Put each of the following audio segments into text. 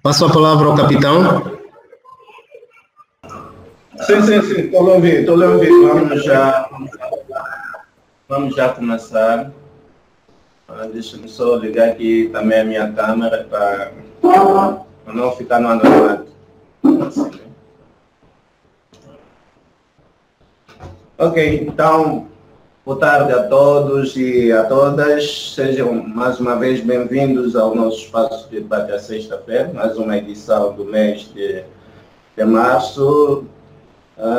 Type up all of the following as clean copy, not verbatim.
Passo a palavra ao capitão. Sim, estou a ouvir. Vamos já começar. Deixa-me só ligar aqui também a minha câmera para não ficar no anonimato. Ok, então, boa tarde a todos e a todas. Sejam mais uma vez bem-vindos ao nosso espaço de debate à sexta-feira, mais uma edição do mês de março.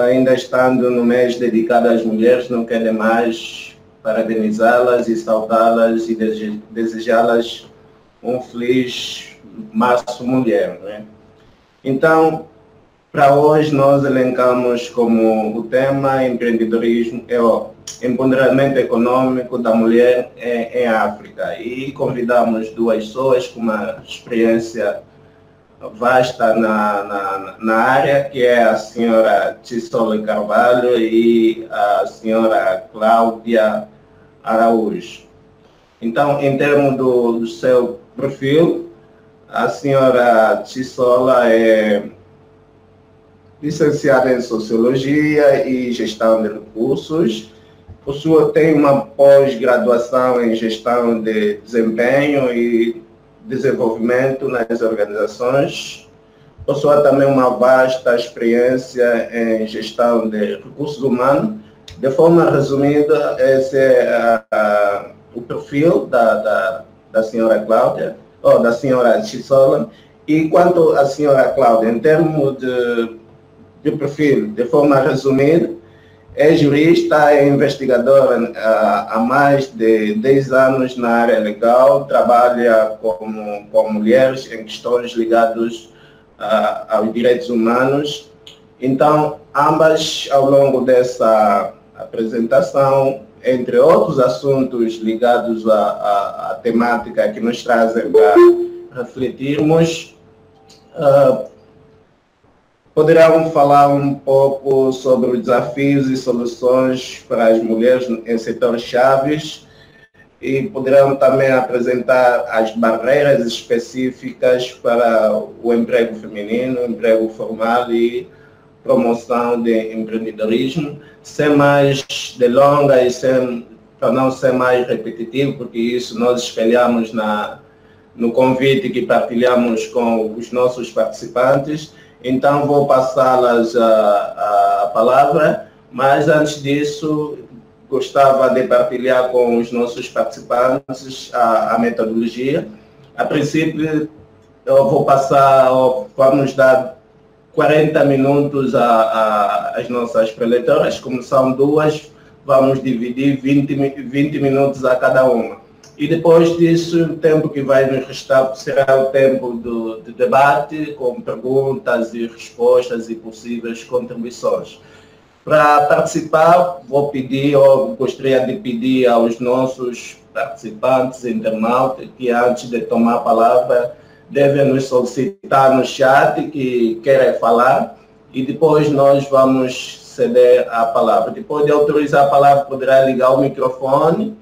Ainda estando no mês dedicado às mulheres, não quero mais parabenizá-las e saudá-las e desejá-las um feliz Março Mulher, né? Então, para hoje nós elencamos como o tema empreendedorismo, o empoderamento econômico da mulher em África, e convidamos duas pessoas com uma experiência vasta na área, que é a senhora Chisole Carvalho e a senhora Cláudia Araújo. Então, em termos do seu perfil, a senhora Chisola é licenciada em Sociologia e Gestão de Recursos, tem uma pós-graduação em Gestão de Desempenho e Desenvolvimento nas Organizações, possui também uma vasta experiência em Gestão de Recursos Humanos. De forma resumida, esse é o perfil da senhora Cláudia, ou da senhora Chisola. E quanto à senhora Cláudia, em termos de perfil, de forma resumida, é jurista, é investigadora há mais de 10 anos na área legal, trabalha com mulheres em questões ligadas aos direitos humanos. Então, ambas, ao longo dessa apresentação, entre outros assuntos ligados à temática que nos trazem para refletirmos, poderão falar um pouco sobre os desafios e soluções para as mulheres em setores chaves e poderão também apresentar as barreiras específicas para o emprego feminino, emprego formal e promoção de empreendedorismo, sem mais delongas e para não ser mais repetitivo, porque isso nós espelhamos no convite que partilhamos com os nossos participantes. Então, vou passá-las a palavra, mas antes disso, gostava de partilhar com os nossos participantes a metodologia. A princípio, vamos dar 40 minutos às nossas preletoras. Como são duas, vamos dividir 20 minutos a cada uma. E depois disso, o tempo que vai nos restar será o tempo do debate, com perguntas e respostas e possíveis contribuições. Para participar, gostaria de pedir aos nossos participantes internautas que, antes de tomar a palavra, devem nos solicitar no chat que querem falar, e depois nós vamos ceder a palavra. Depois de autorizar a palavra, poderá ligar o microfone.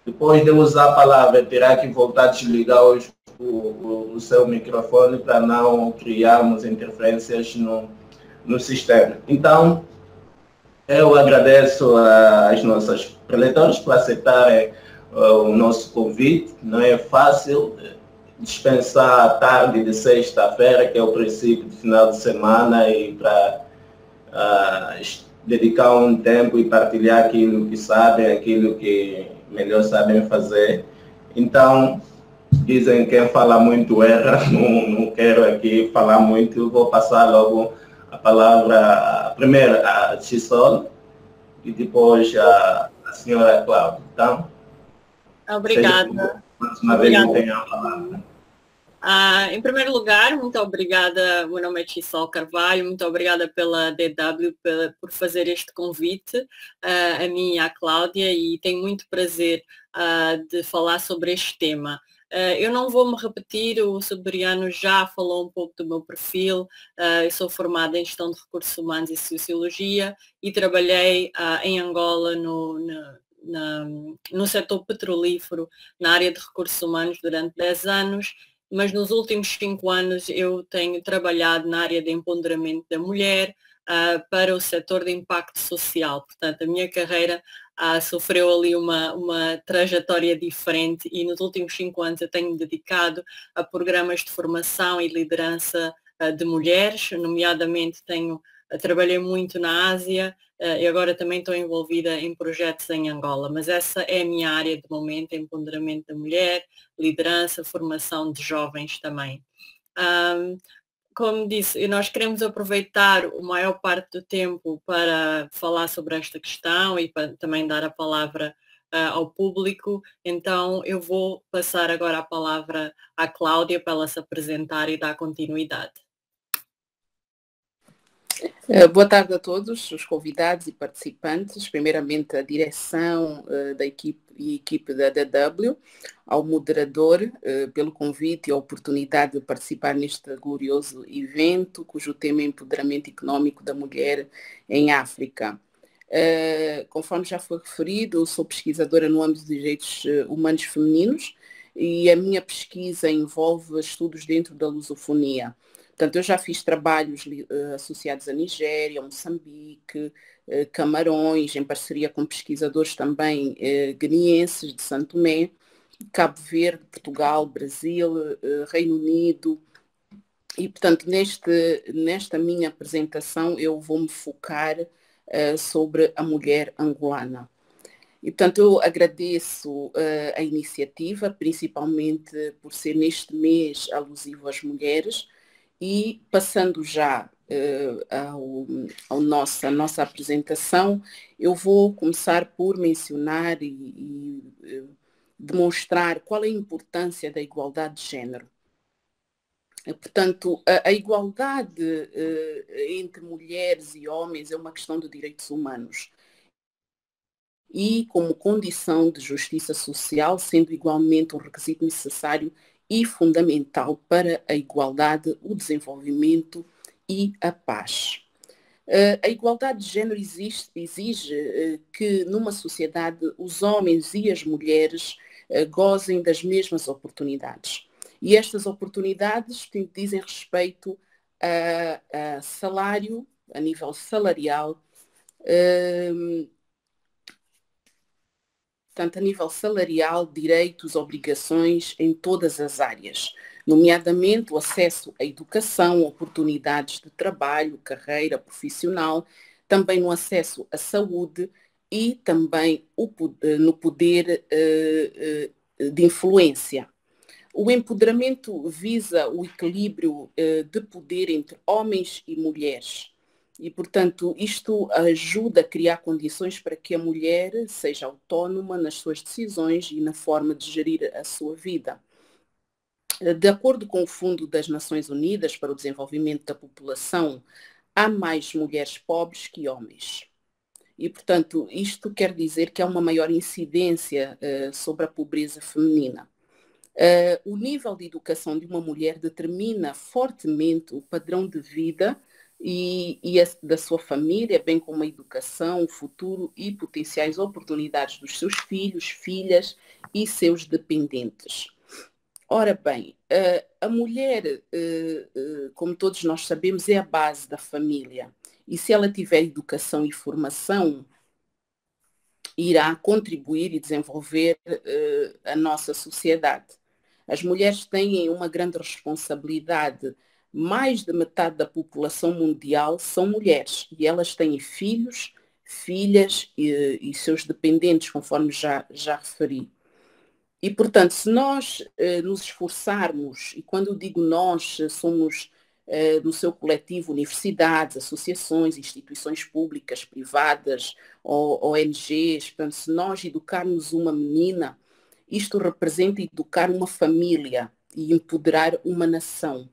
Depois de usar a palavra, terá que voltar a desligar o seu microfone para não criarmos interferências no sistema. Então, eu agradeço às nossas preletoras por aceitarem o nosso convite. Não é fácil dispensar a tarde de sexta-feira, que é o princípio do final de semana, e para dedicar um tempo e partilhar aquilo que sabem, aquilo que melhor sabem fazer. Então, dizem que quem fala muito erra, não quero aqui falar muito, vou passar logo a palavra primeiro a Chisole e depois a senhora Cláudia. Então, obrigada. Mais uma vez, não tenho a palavra. Em primeiro lugar, muito obrigada, meu nome é Chisole Carvalho, muito obrigada pela DW por fazer este convite a mim e à Cláudia, e tenho muito prazer de falar sobre este tema. Eu não vou me repetir, o Sudoriano já falou um pouco do meu perfil. Eu sou formada em Gestão de Recursos Humanos e Sociologia e trabalhei em Angola no setor petrolífero, na área de recursos humanos, durante 10 anos. mas nos últimos 5 anos eu tenho trabalhado na área de empoderamento da mulher para o setor de impacto social. Portanto, a minha carreira sofreu ali uma trajetória diferente e nos últimos 5 anos eu tenho me dedicado a programas de formação e liderança de mulheres, nomeadamente trabalhei muito na Ásia e agora também estou envolvida em projetos em Angola, mas essa é a minha área de momento, empoderamento da mulher, liderança, formação de jovens também. Como disse, nós queremos aproveitar a maior parte do tempo para falar sobre esta questão e para também dar a palavra ao público. Então eu vou passar agora a palavra à Cláudia para ela se apresentar e dar continuidade. Boa tarde a todos os convidados e participantes, primeiramente a direção da equipe da DW, ao moderador pelo convite e a oportunidade de participar neste glorioso evento, cujo tema é Empoderamento Económico da Mulher em África. Conforme já foi referido, eu sou pesquisadora no âmbito de direitos humanos femininos e a minha pesquisa envolve estudos dentro da lusofonia. Portanto, eu já fiz trabalhos associados a Nigéria, Moçambique, Camarões, em parceria com pesquisadores também guineenses de Santo Tomé, Cabo Verde, Portugal, Brasil, Reino Unido. E, portanto, nesta minha apresentação eu vou me focar sobre a mulher angolana. E, portanto, eu agradeço a iniciativa, principalmente por ser neste mês alusivo às mulheres. E passando já à nossa apresentação, eu vou começar por mencionar e demonstrar qual é a importância da igualdade de género. Portanto, a igualdade entre mulheres e homens é uma questão de direitos humanos e como condição de justiça social, sendo igualmente um requisito necessário e fundamental para a igualdade, o desenvolvimento e a paz. A igualdade de género exige que numa sociedade os homens e as mulheres gozem das mesmas oportunidades. E estas oportunidades dizem respeito a salário, a nível salarial, portanto, a nível salarial, direitos, obrigações em todas as áreas, nomeadamente o acesso à educação, oportunidades de trabalho, carreira profissional, também no acesso à saúde e também no poder de influência. O empoderamento visa o equilíbrio de poder entre homens e mulheres. E, portanto, isto ajuda a criar condições para que a mulher seja autónoma nas suas decisões e na forma de gerir a sua vida. De acordo com o Fundo das Nações Unidas para o Desenvolvimento da População, há mais mulheres pobres que homens. E, portanto, isto quer dizer que há uma maior incidência sobre a pobreza feminina. O nível de educação de uma mulher determina fortemente o padrão de vida e da sua família, bem como a educação, o futuro e potenciais oportunidades dos seus filhos, filhas e seus dependentes. Ora bem, a mulher, como todos nós sabemos, é a base da família. E se ela tiver educação e formação, irá contribuir e desenvolver a nossa sociedade. As mulheres têm uma grande responsabilidade. Mais de metade da população mundial são mulheres e elas têm filhos, filhas e seus dependentes, conforme já referi. E, portanto, se nós nos esforçarmos, e quando eu digo nós, somos no seu coletivo universidades, associações, instituições públicas, privadas, ONGs, portanto, se nós educarmos uma menina, isto representa educar uma família e empoderar uma nação.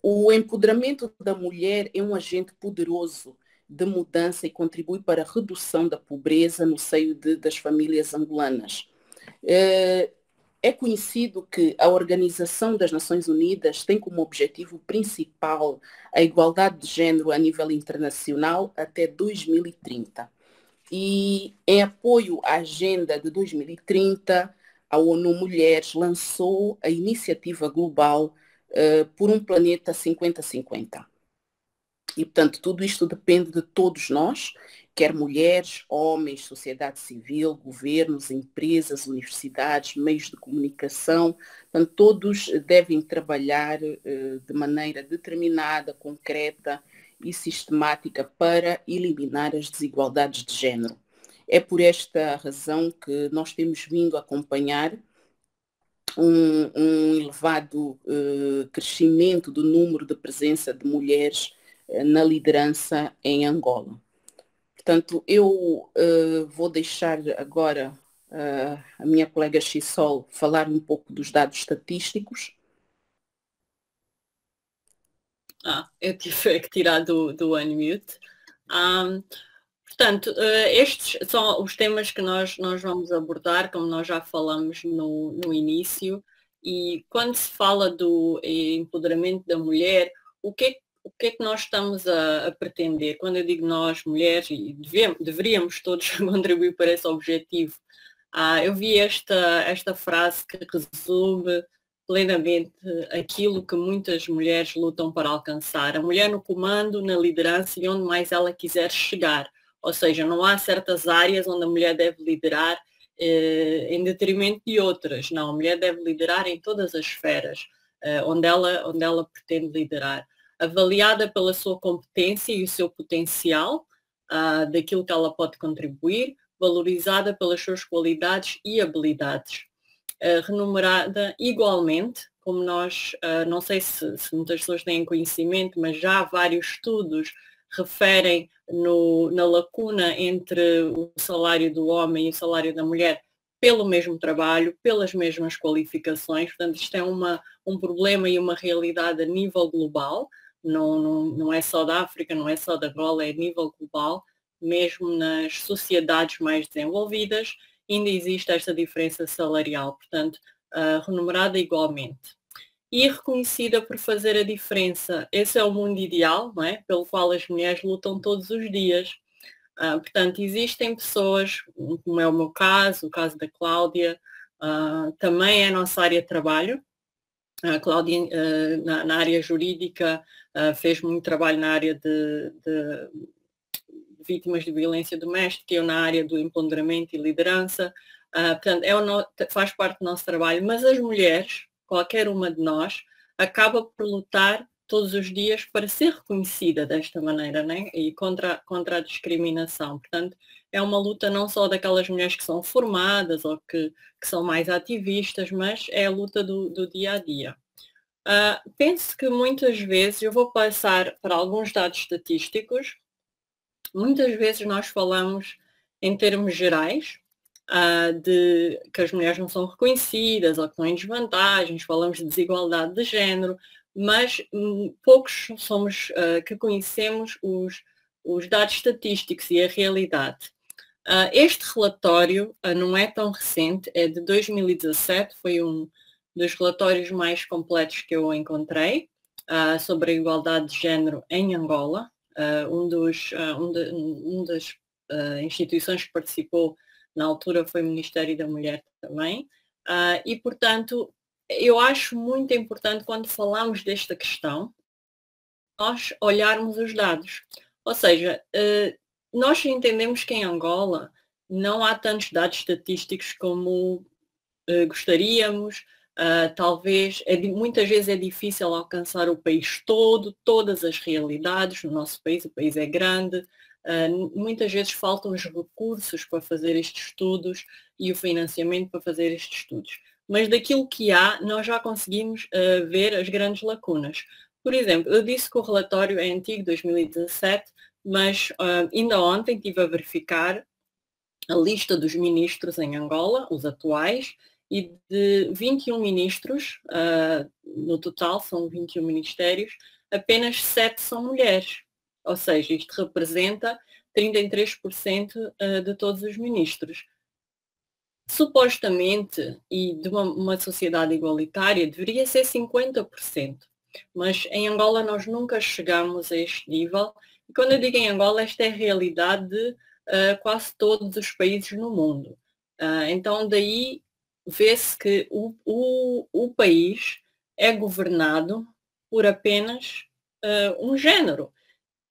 O empoderamento da mulher é um agente poderoso de mudança e contribui para a redução da pobreza no seio das famílias angolanas. É conhecido que a Organização das Nações Unidas tem como objetivo principal a igualdade de género a nível internacional até 2030. E em apoio à Agenda de 2030, a ONU Mulheres lançou a iniciativa global por um planeta 50-50. E, portanto, tudo isto depende de todos nós, quer mulheres, homens, sociedade civil, governos, empresas, universidades, meios de comunicação. Portanto, todos devem trabalhar de maneira determinada, concreta e sistemática para eliminar as desigualdades de género. É por esta razão que nós temos vindo a acompanhar um elevado crescimento do número de presença de mulheres na liderança em Angola. Portanto, eu vou deixar agora a minha colega Chisol falar um pouco dos dados estatísticos. Eu tive que tirar do unmute. Portanto, estes são os temas que nós vamos abordar, como nós já falamos no início, e quando se fala do empoderamento da mulher, o que é que nós estamos a pretender? Quando eu digo nós, mulheres, e deveríamos todos contribuir para esse objetivo. Eu vi esta frase que resume plenamente aquilo que muitas mulheres lutam para alcançar. A mulher no comando, na liderança e onde mais ela quiser chegar. Ou seja, não há certas áreas onde a mulher deve liderar em detrimento de outras. Não, a mulher deve liderar em todas as esferas onde ela pretende liderar. Avaliada pela sua competência e o seu potencial, daquilo que ela pode contribuir, valorizada pelas suas qualidades e habilidades. Remunerada igualmente, como nós, não sei se muitas pessoas têm conhecimento, mas já há vários estudos referem na lacuna entre o salário do homem e o salário da mulher pelo mesmo trabalho, pelas mesmas qualificações. Portanto, isto é um problema e uma realidade a nível global, não é só da África, não é só da Angola, é a nível global, mesmo nas sociedades mais desenvolvidas, ainda existe esta diferença salarial, portanto, remunerada igualmente. E reconhecida por fazer a diferença. Esse é o mundo ideal, não é? Pelo qual as mulheres lutam todos os dias. Portanto, existem pessoas, como é o meu caso, o caso da Cláudia, também é a nossa área de trabalho. A Cláudia, na área jurídica, fez muito trabalho na área de vítimas de violência doméstica, eu na área do empoderamento e liderança. Portanto, faz parte do nosso trabalho, mas as mulheres, qualquer uma de nós, acaba por lutar todos os dias para ser reconhecida desta maneira, né? E contra a discriminação. Portanto, é uma luta não só daquelas mulheres que são formadas ou que são mais ativistas, mas é a luta do dia a dia. Penso que muitas vezes, eu vou passar para alguns dados estatísticos, muitas vezes nós falamos em termos gerais, de que as mulheres não são reconhecidas ou que estão em desvantagens, falamos de desigualdade de género, mas poucos somos que conhecemos os dados estatísticos e a realidade. Este relatório não é tão recente, é de 2017, foi um dos relatórios mais completos que eu encontrei sobre a igualdade de género em Angola. Uma das instituições que participou na altura foi o Ministério da Mulher também, e portanto eu acho muito importante quando falamos desta questão nós olharmos os dados, ou seja, nós entendemos que em Angola não há tantos dados estatísticos como gostaríamos, talvez, muitas vezes é difícil alcançar o país todo, todas as realidades no nosso país, o país é grande, muitas vezes faltam os recursos para fazer estes estudos e o financiamento para fazer estes estudos. Mas daquilo que há, nós já conseguimos ver as grandes lacunas. Por exemplo, eu disse que o relatório é antigo, 2017, mas ainda ontem estive a verificar a lista dos ministros em Angola, os atuais, e de 21 ministros, no total são 21 ministérios, apenas 7 são mulheres. Ou seja, isto representa 33% de todos os ministros. Supostamente, e de uma sociedade igualitária, deveria ser 50%. Mas em Angola nós nunca chegamos a este nível. E quando eu digo em Angola, esta é a realidade de quase todos os países no mundo. Então daí vê-se que o país é governado por apenas um género.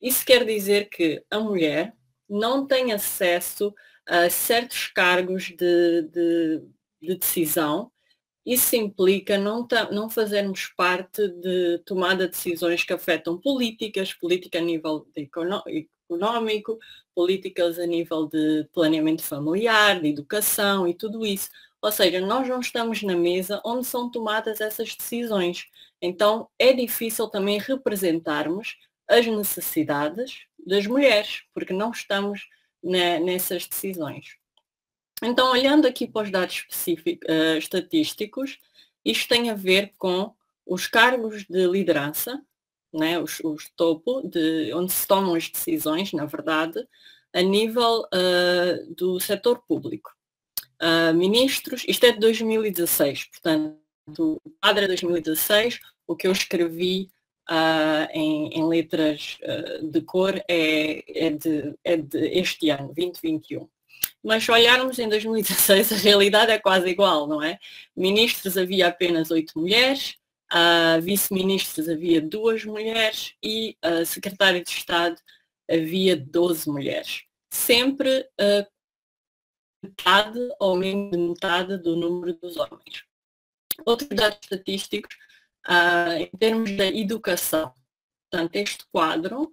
Isso quer dizer que a mulher não tem acesso a certos cargos de decisão. Isso implica não fazermos parte de tomada de decisões que afetam política a nível económico, políticas a nível de planeamento familiar, de educação e tudo isso. Ou seja, nós não estamos na mesa onde são tomadas essas decisões. Então, é difícil também representarmos as necessidades das mulheres, porque não estamos nessas decisões. Então, olhando aqui para os dados estatísticos, isto tem a ver com os cargos de liderança, né, os topo, onde se tomam as decisões, na verdade, a nível do setor público. Ministros, isto é de 2016, portanto, o quadro é 2016, o que eu escrevi em letras de cor é de este ano, 2021. Mas se olharmos em 2016, a realidade é quase igual, não é? Ministros havia apenas 8 mulheres, vice-ministros havia 2 mulheres e secretário de Estado havia 12 mulheres. Sempre metade ou menos de metade do número dos homens. Outros dados estatísticos em termos da educação. Portanto, este quadro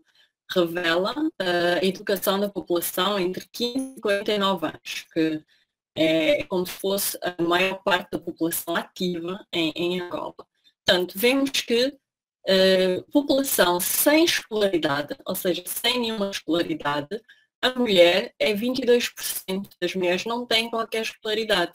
revela a educação da população entre 15 e 49 anos, que é como se fosse a maior parte da população ativa em Angola. Portanto, vemos que população sem escolaridade, ou seja, sem nenhuma escolaridade, a mulher é 22% das mulheres não têm qualquer escolaridade,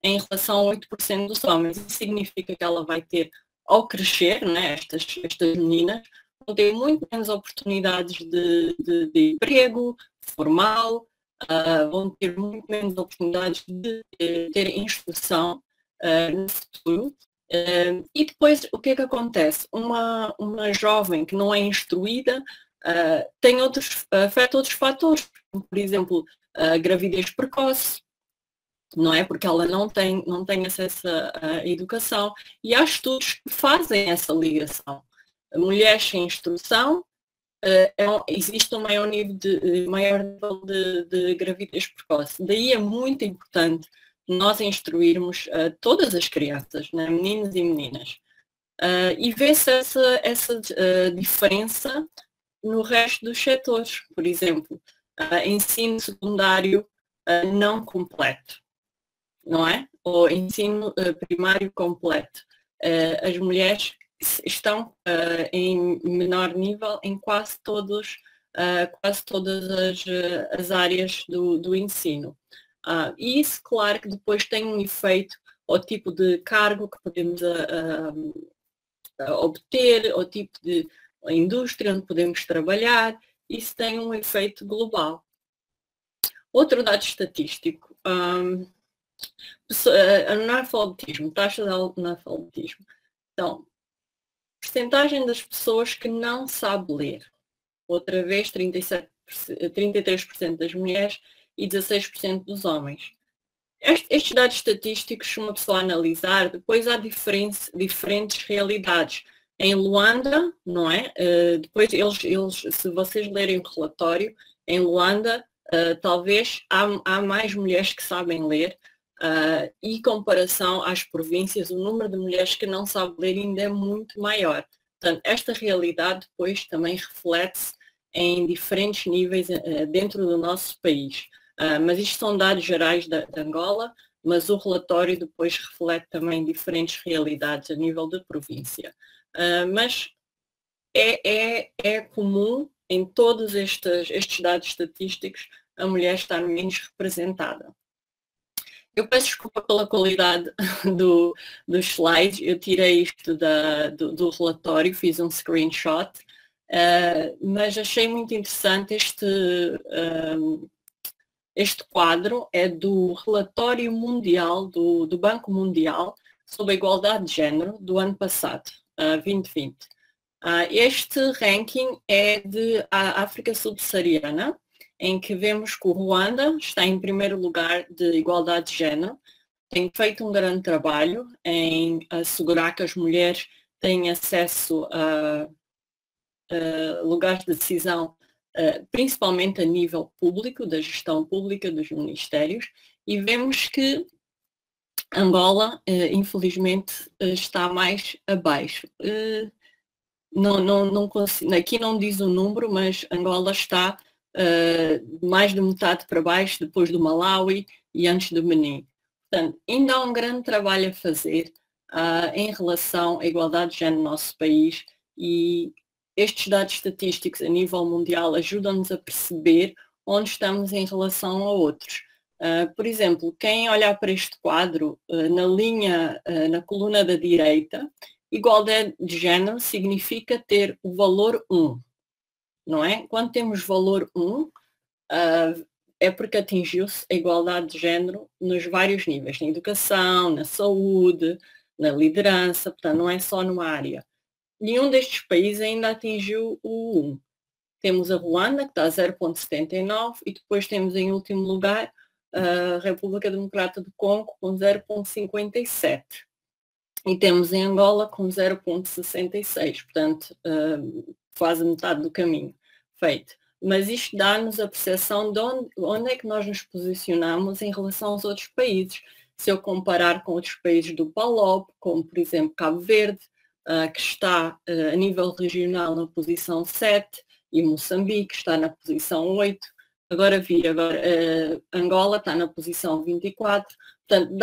em relação a 8% dos homens. Isso significa que ela vai ter, ao crescer, né, estas meninas, vão ter muito menos oportunidades de emprego formal, vão ter muito menos oportunidades de ter instrução no futuro. E depois, o que é que acontece? Uma jovem que não é instruída afeta outros fatores, por exemplo, a gravidez precoce, não é? Porque ela não tem acesso à educação. E há estudos que fazem essa ligação. Mulheres sem instrução, existe um maior nível de gravidez precoce. Daí é muito importante nós instruirmos todas as crianças, né? Meninos e meninas. E vê-se essa diferença no resto dos setores. Por exemplo, ensino secundário não completo, não é? Ou ensino primário completo. As mulheres estão em menor nível em quase todas as áreas do ensino. E isso, claro, que depois tem um efeito ao tipo de cargo que podemos obter, ao tipo de indústria onde podemos trabalhar. Isso tem um efeito global. Outro dado estatístico, analfabetismo, taxa de analfabetismo. Então, percentagem das pessoas que não sabe ler. Outra vez, 33% das mulheres e 16% dos homens. Estes dados estatísticos, se uma pessoa analisar, depois há diferentes realidades. Em Luanda, não é? Depois, se vocês lerem o relatório, em Luanda, talvez há mais mulheres que sabem ler, e em comparação às províncias, o número de mulheres que não sabem ler ainda é muito maior. Portanto, esta realidade depois também reflete-se em diferentes níveis dentro do nosso país. Mas isto são dados gerais de Angola, mas o relatório depois reflete também diferentes realidades a nível de província. Mas é comum em todos estes dados estatísticos a mulher estar menos representada. Eu peço desculpa pela qualidade dos slides, eu tirei isto do relatório, fiz um screenshot, mas achei muito interessante este quadro, é do relatório mundial, do Banco Mundial, sobre a igualdade de género do ano passado, 2020. Este ranking é de África Subsaariana, em que vemos que o Ruanda está em primeiro lugar de igualdade de género. tem feito um grande trabalho em assegurar que as mulheres têm acesso a lugares de decisão, principalmente a nível público, da gestão pública dos ministérios, e vemos que Angola, infelizmente, está mais abaixo. Aqui não diz o número, mas Angola está mais de metade para baixo, depois do Malawi e antes do Benin. Portanto, ainda há um grande trabalho a fazer em relação à igualdade de género no nosso país, e estes dados estatísticos a nível mundial ajudam-nos a perceber onde estamos em relação a outros. Por exemplo, quem olhar para este quadro, na coluna da direita, igualdade de género significa ter o valor 1, não é? Quando temos valor 1, é porque atingiu-se a igualdade de género nos vários níveis, na educação, na saúde, na liderança, portanto não é só numa área. Nenhum destes países ainda atingiu o 1. Temos a Ruanda, que está a 0,79, e depois temos em último lugar a República Democrática do Congo com 0,57. E temos em Angola com 0,66, portanto quase metade do caminho feito. Mas isto dá-nos a percepção de onde é que nós nos posicionamos em relação aos outros países. Se eu comparar com outros países do PALOP, como por exemplo Cabo Verde, que está a nível regional na posição 7, e Moçambique está na posição 8, agora Angola está na posição 24, portanto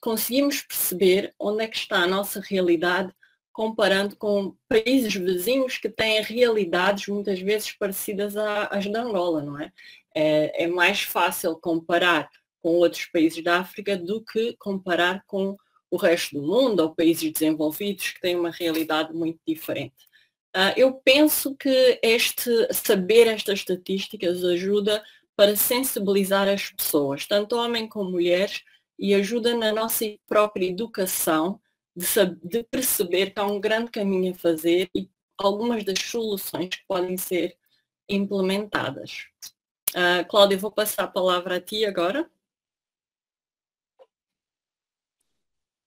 conseguimos perceber onde é que está a nossa realidade comparando com países vizinhos que têm realidades muitas vezes parecidas às da Angola, não é? É mais fácil comparar com outros países da África do que comparar com o resto do mundo ou países desenvolvidos que têm uma realidade muito diferente. Eu penso que saber estas estatísticas ajuda para sensibilizar as pessoas, tanto homens como mulheres, e ajuda na nossa própria educação de perceber que há um grande caminho a fazer e algumas das soluções que podem ser implementadas. Cláudia, vou passar a palavra a ti agora.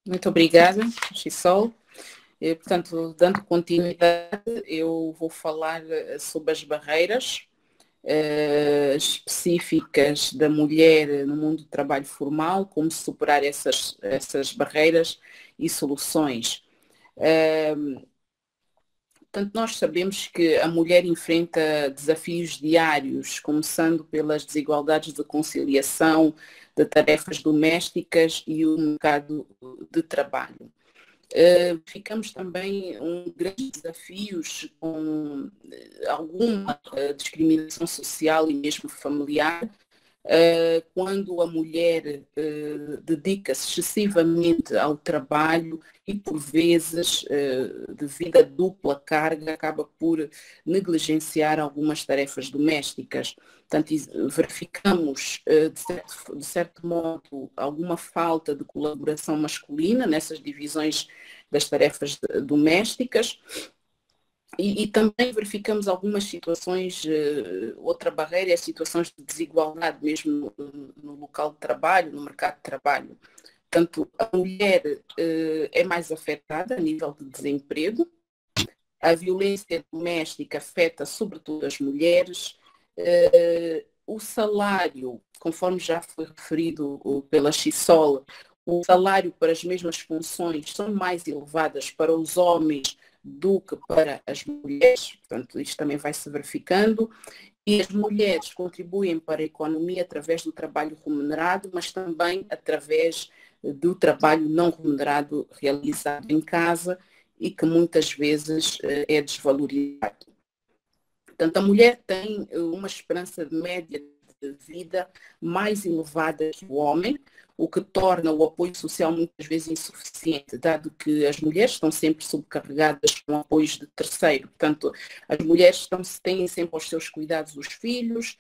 Muito obrigada, Chisol. Portanto, dando continuidade, eu vou falar sobre as barreiras específicas da mulher no mundo do trabalho formal, como superar essas barreiras e soluções. Portanto, nós sabemos que a mulher enfrenta desafios diários, começando pelas desigualdades de conciliação de tarefas domésticas e o mercado de trabalho. Ficamos também grandes desafios com alguma discriminação social e mesmo familiar, quando a mulher dedica-se excessivamente ao trabalho e, por vezes, devido à dupla carga, acaba por negligenciar algumas tarefas domésticas. Portanto, verificamos, de certo modo, alguma falta de colaboração masculina nessas divisões das tarefas domésticas. E também verificamos algumas situações, outra barreira é situações de desigualdade mesmo no local de trabalho, no mercado de trabalho. Portanto, a mulher é mais afetada a nível de desemprego, a violência doméstica afeta sobretudo as mulheres, o salário, conforme já foi referido pela Chisol, o salário para as mesmas funções são mais elevadas para os homens do que para as mulheres, portanto isto também vai se verificando, e as mulheres contribuem para a economia através do trabalho remunerado, mas também através do trabalho não remunerado realizado em casa e que muitas vezes é desvalorizado. Portanto, a mulher tem uma esperança média de vida mais elevada que o homem, o que torna o apoio social muitas vezes insuficiente, dado que as mulheres estão sempre sobrecarregadas com apoios de terceiro. Portanto, as mulheres têm sempre aos seus cuidados os filhos,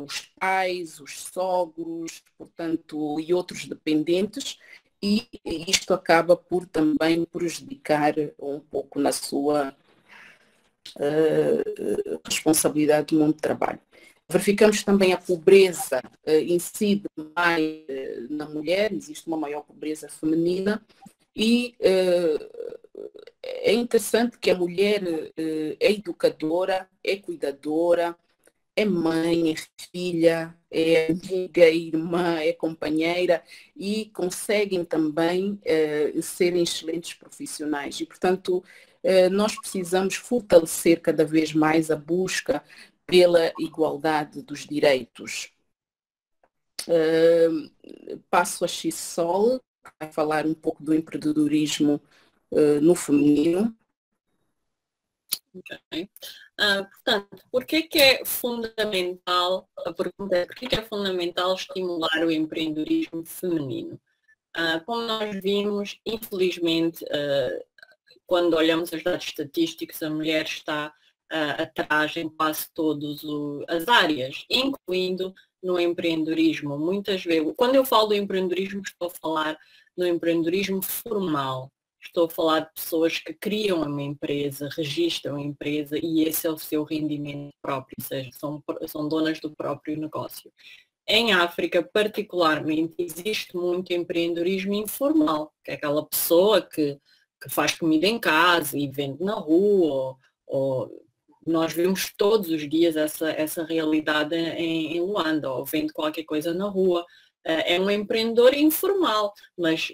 os pais, os sogros, portanto, e outros dependentes, e isto acaba por também prejudicar um pouco na sua responsabilidade do mundo do trabalho. Verificamos também a pobreza incide mais na mulher, existe uma maior pobreza feminina e é interessante que a mulher é educadora, é cuidadora, é mãe, é filha, é amiga, é irmã, é companheira e conseguem também serem excelentes profissionais. E, portanto, nós precisamos fortalecer cada vez mais a busca pela igualdade dos direitos. Passo a Xisol, que vai falar um pouco do empreendedorismo no feminino. Okay. Portanto, por que é fundamental, a pergunta é, por que é fundamental estimular o empreendedorismo feminino? Como nós vimos, infelizmente, quando olhamos os dados estatísticos, a mulher está atrás em quase todas as áreas, incluindo no empreendedorismo. Muitas vezes, quando eu falo do empreendedorismo, estou a falar do empreendedorismo formal. Estou a falar de pessoas que criam uma empresa, registram a empresa e esse é o seu rendimento próprio, ou seja, são donas do próprio negócio. Em África, particularmente, existe muito empreendedorismo informal, que é aquela pessoa que faz comida em casa e vende na rua, ou nós vemos todos os dias essa realidade em Luanda, ou vende qualquer coisa na rua. É um empreendedor informal, mas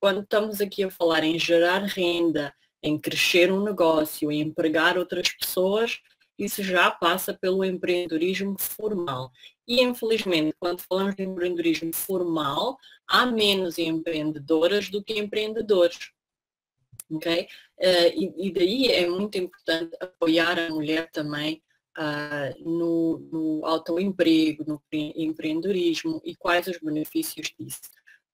quando estamos aqui a falar em gerar renda, em crescer um negócio, em empregar outras pessoas, isso já passa pelo empreendedorismo formal. E, infelizmente, quando falamos de empreendedorismo formal, há menos empreendedoras do que empreendedores. Okay? E daí é muito importante apoiar a mulher também no autoemprego, no empreendedorismo e quais os benefícios disso.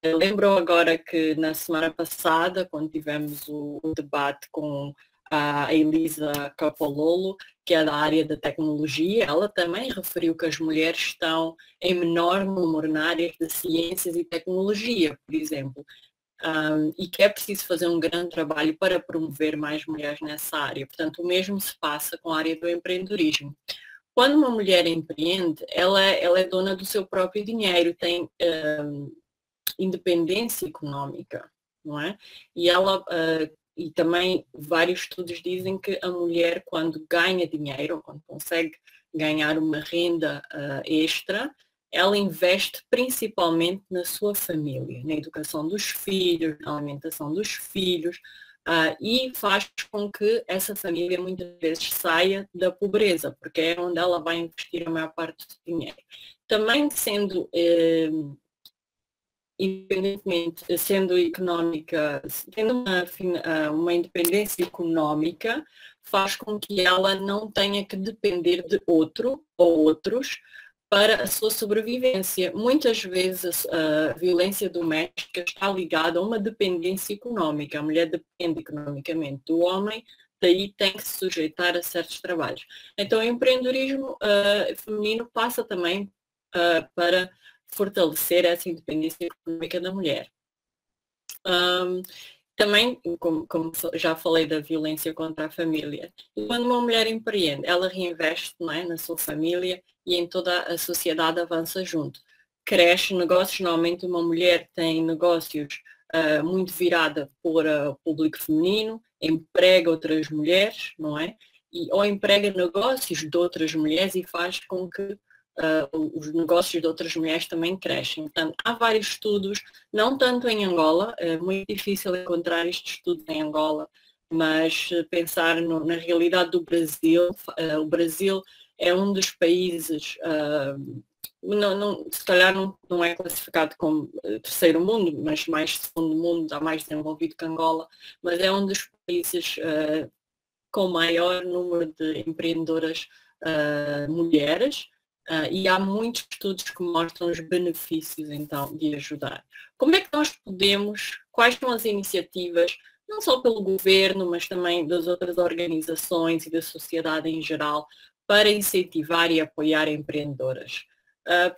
Eu lembro agora que na semana passada, quando tivemos o debate com a Elisa Capololo, que é da área da tecnologia, ela também referiu que as mulheres estão em menor número na área de ciências e tecnologia, por exemplo, e que é preciso fazer um grande trabalho para promover mais mulheres nessa área. Portanto, o mesmo se passa com a área do empreendedorismo. Quando uma mulher empreende, ela é dona do seu próprio dinheiro, tem independência económica, não é? E também vários estudos dizem que a mulher, quando ganha dinheiro, ou quando consegue ganhar uma renda extra, ela investe principalmente na sua família, na educação dos filhos, na alimentação dos filhos, e faz com que essa família muitas vezes saia da pobreza, porque é onde ela vai investir a maior parte do dinheiro. Também independentemente, sendo económica, tendo uma independência económica, faz com que ela não tenha que depender de outro ou outros para a sua sobrevivência. Muitas vezes a violência doméstica está ligada a uma dependência económica. A mulher depende economicamente do homem, daí tem que se sujeitar a certos trabalhos. Então o empreendedorismo feminino passa também para fortalecer essa independência económica da mulher. Também, como já falei da violência contra a família, quando uma mulher empreende, ela reinveste, não é, na sua família e em toda a sociedade avança junto. Cresce negócios, normalmente uma mulher tem negócios muito virada para o público feminino, emprega outras mulheres, não é? Ou emprega negócios de outras mulheres e faz com que os negócios de outras mulheres também crescem. Portanto, há vários estudos, não tanto em Angola, é muito difícil encontrar estes estudos em Angola, mas pensar na realidade do Brasil, o Brasil é um dos países, se calhar não é classificado como terceiro mundo, mas mais segundo mundo, está mais desenvolvido que Angola, mas é um dos países com maior número de empreendedoras mulheres, e há muitos estudos que mostram os benefícios, então, de ajudar. Como é que nós podemos, quais são as iniciativas, não só pelo governo, mas também das outras organizações e da sociedade em geral, para incentivar e apoiar empreendedoras?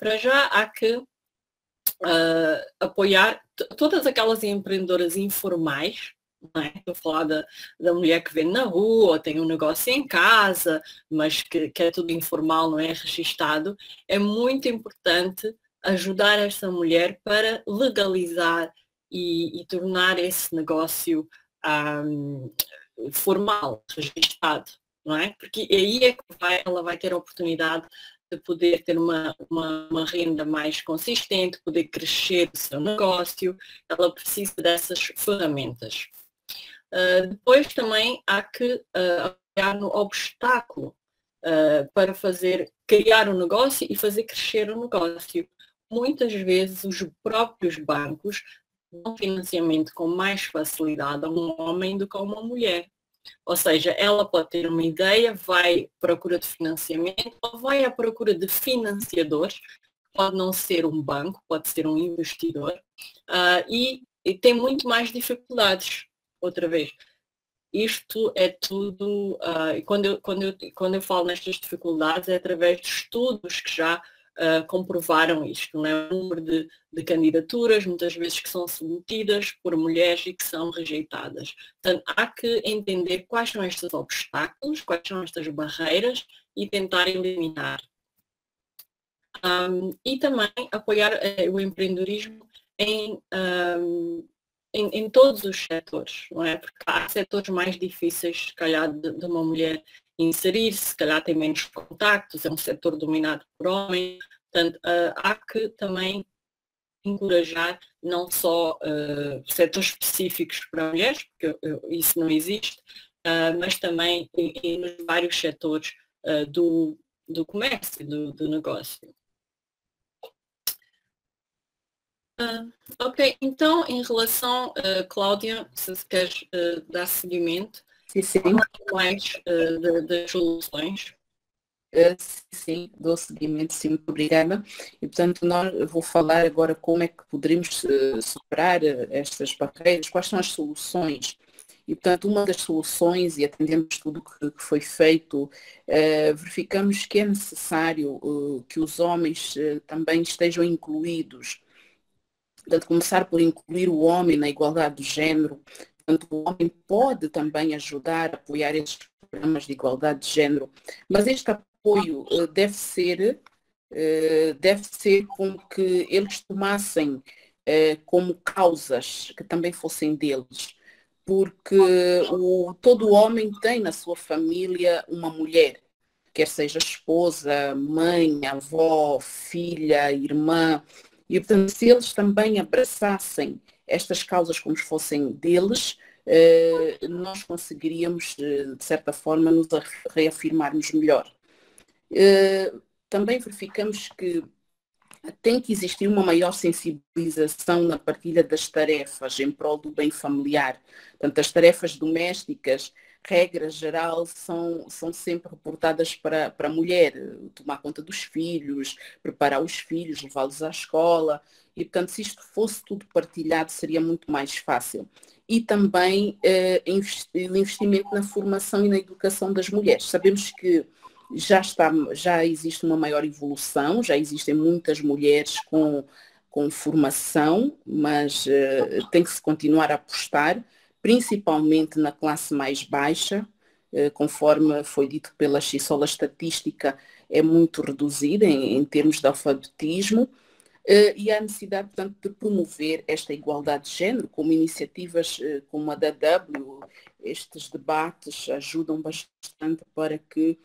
Para já, há que apoiar todas aquelas empreendedoras informais, não é? Estou a falar da mulher que vende na rua, ou tem um negócio em casa, mas que é tudo informal, não é registado. É muito importante ajudar essa mulher para legalizar e tornar esse negócio formal, registado, não é? Porque aí é que ela vai ter a oportunidade de poder ter uma renda mais consistente, poder crescer o seu negócio, ela precisa dessas ferramentas. Depois também há que apoiar no obstáculo para criar um negócio e fazer crescer o negócio. Muitas vezes os próprios bancos dão financiamento com mais facilidade a um homem do que a uma mulher. Ou seja, ela pode ter uma ideia, vai à procura de financiamento, ou vai à procura de financiadores, pode não ser um banco, pode ser um investidor, e tem muito mais dificuldades. Outra vez, isto é tudo, quando eu falo nestas dificuldades, é através de estudos que já comprovaram isto, não é? O número de candidaturas, muitas vezes que são submetidas por mulheres e que são rejeitadas. Portanto, há que entender quais são estes obstáculos, quais são estas barreiras e tentar eliminar. E também apoiar o empreendedorismo em todos os setores, não é? Porque há setores mais difíceis, se calhar, de uma mulher inserir-se, se calhar tem menos contactos, é um setor dominado por homens, portanto, há que também encorajar não só setores específicos para mulheres, porque isso não existe, mas também nos vários setores do comércio, do negócio. Ok, então em relação, Cláudia, se queres dar seguimento, Sim. mais das soluções. Sim, dou seguimento, sim, muito obrigada. E, portanto, vou falar agora como é que poderemos superar estas barreiras, quais são as soluções. E, portanto, uma das soluções, e atendemos tudo que foi feito, verificamos que é necessário que os homens também estejam incluídos. Portanto, começar por incluir o homem na igualdade de género. Portanto, o homem pode também ajudar a apoiar esses programas de igualdade de género, mas este apoio deve ser com que eles tomassem como causas que também fossem deles, porque todo homem tem na sua família uma mulher, quer seja esposa, mãe, avó, filha, irmã, e portanto se eles também abraçassem estas causas como se fossem deles, nós conseguiríamos, de certa forma, nos reafirmarmos melhor. Também verificamos que tem que existir uma maior sensibilização na partilha das tarefas em prol do bem familiar. Portanto, as tarefas domésticas, regra geral, são sempre reportadas para a mulher, tomar conta dos filhos, preparar os filhos, levá-los à escola. E, portanto, se isto fosse tudo partilhado, seria muito mais fácil. E também o investimento na formação e na educação das mulheres. Sabemos que já existe uma maior evolução, já existem muitas mulheres com formação, mas tem que se continuar a apostar, principalmente na classe mais baixa, conforme foi dito pela Xisol, a estatística é muito reduzida em termos de alfabetismo, e há necessidade, portanto, de promover esta igualdade de género, como iniciativas como a da W. Estes debates ajudam bastante para que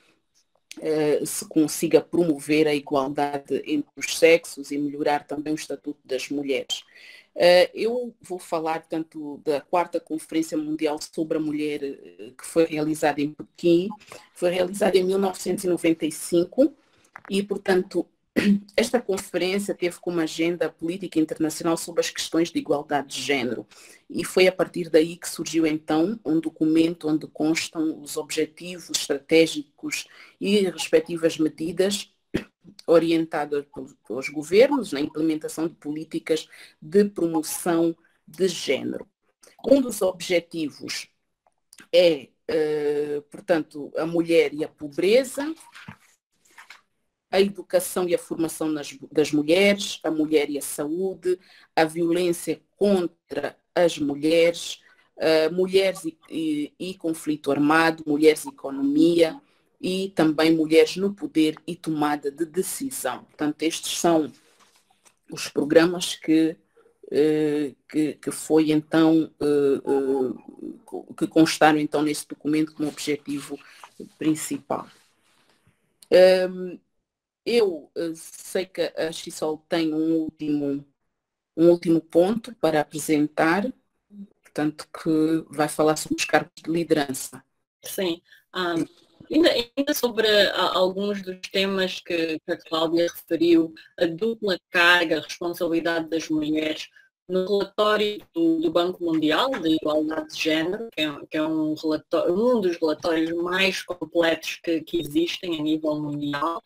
se consiga promover a igualdade entre os sexos e melhorar também o estatuto das mulheres. Eu vou falar, portanto, da 4ª Conferência Mundial sobre a Mulher, que foi realizada em Pequim, foi realizada em 1995 e, portanto, esta conferência teve como agenda a política internacional sobre as questões de igualdade de género e foi a partir daí que surgiu então um documento onde constam os objetivos estratégicos e respectivas medidas orientadas pelos governos na implementação de políticas de promoção de género. Um dos objetivos é, portanto, a mulher e a pobreza, a educação e a formação das mulheres, a mulher e a saúde, a violência contra as mulheres, mulheres e conflito armado, mulheres e economia e também mulheres no poder e tomada de decisão. Portanto, estes são os programas que foi então que constaram então nesse documento como objetivo principal. Eu sei que a XISOL tem um último ponto para apresentar, portanto, que vai falar sobre os cargos de liderança. Sim. Ainda sobre alguns dos temas que a Cláudia referiu, a dupla carga, a responsabilidade das mulheres, no relatório do Banco Mundial de Igualdade de Género, que é um dos relatórios mais completos que existem a nível mundial,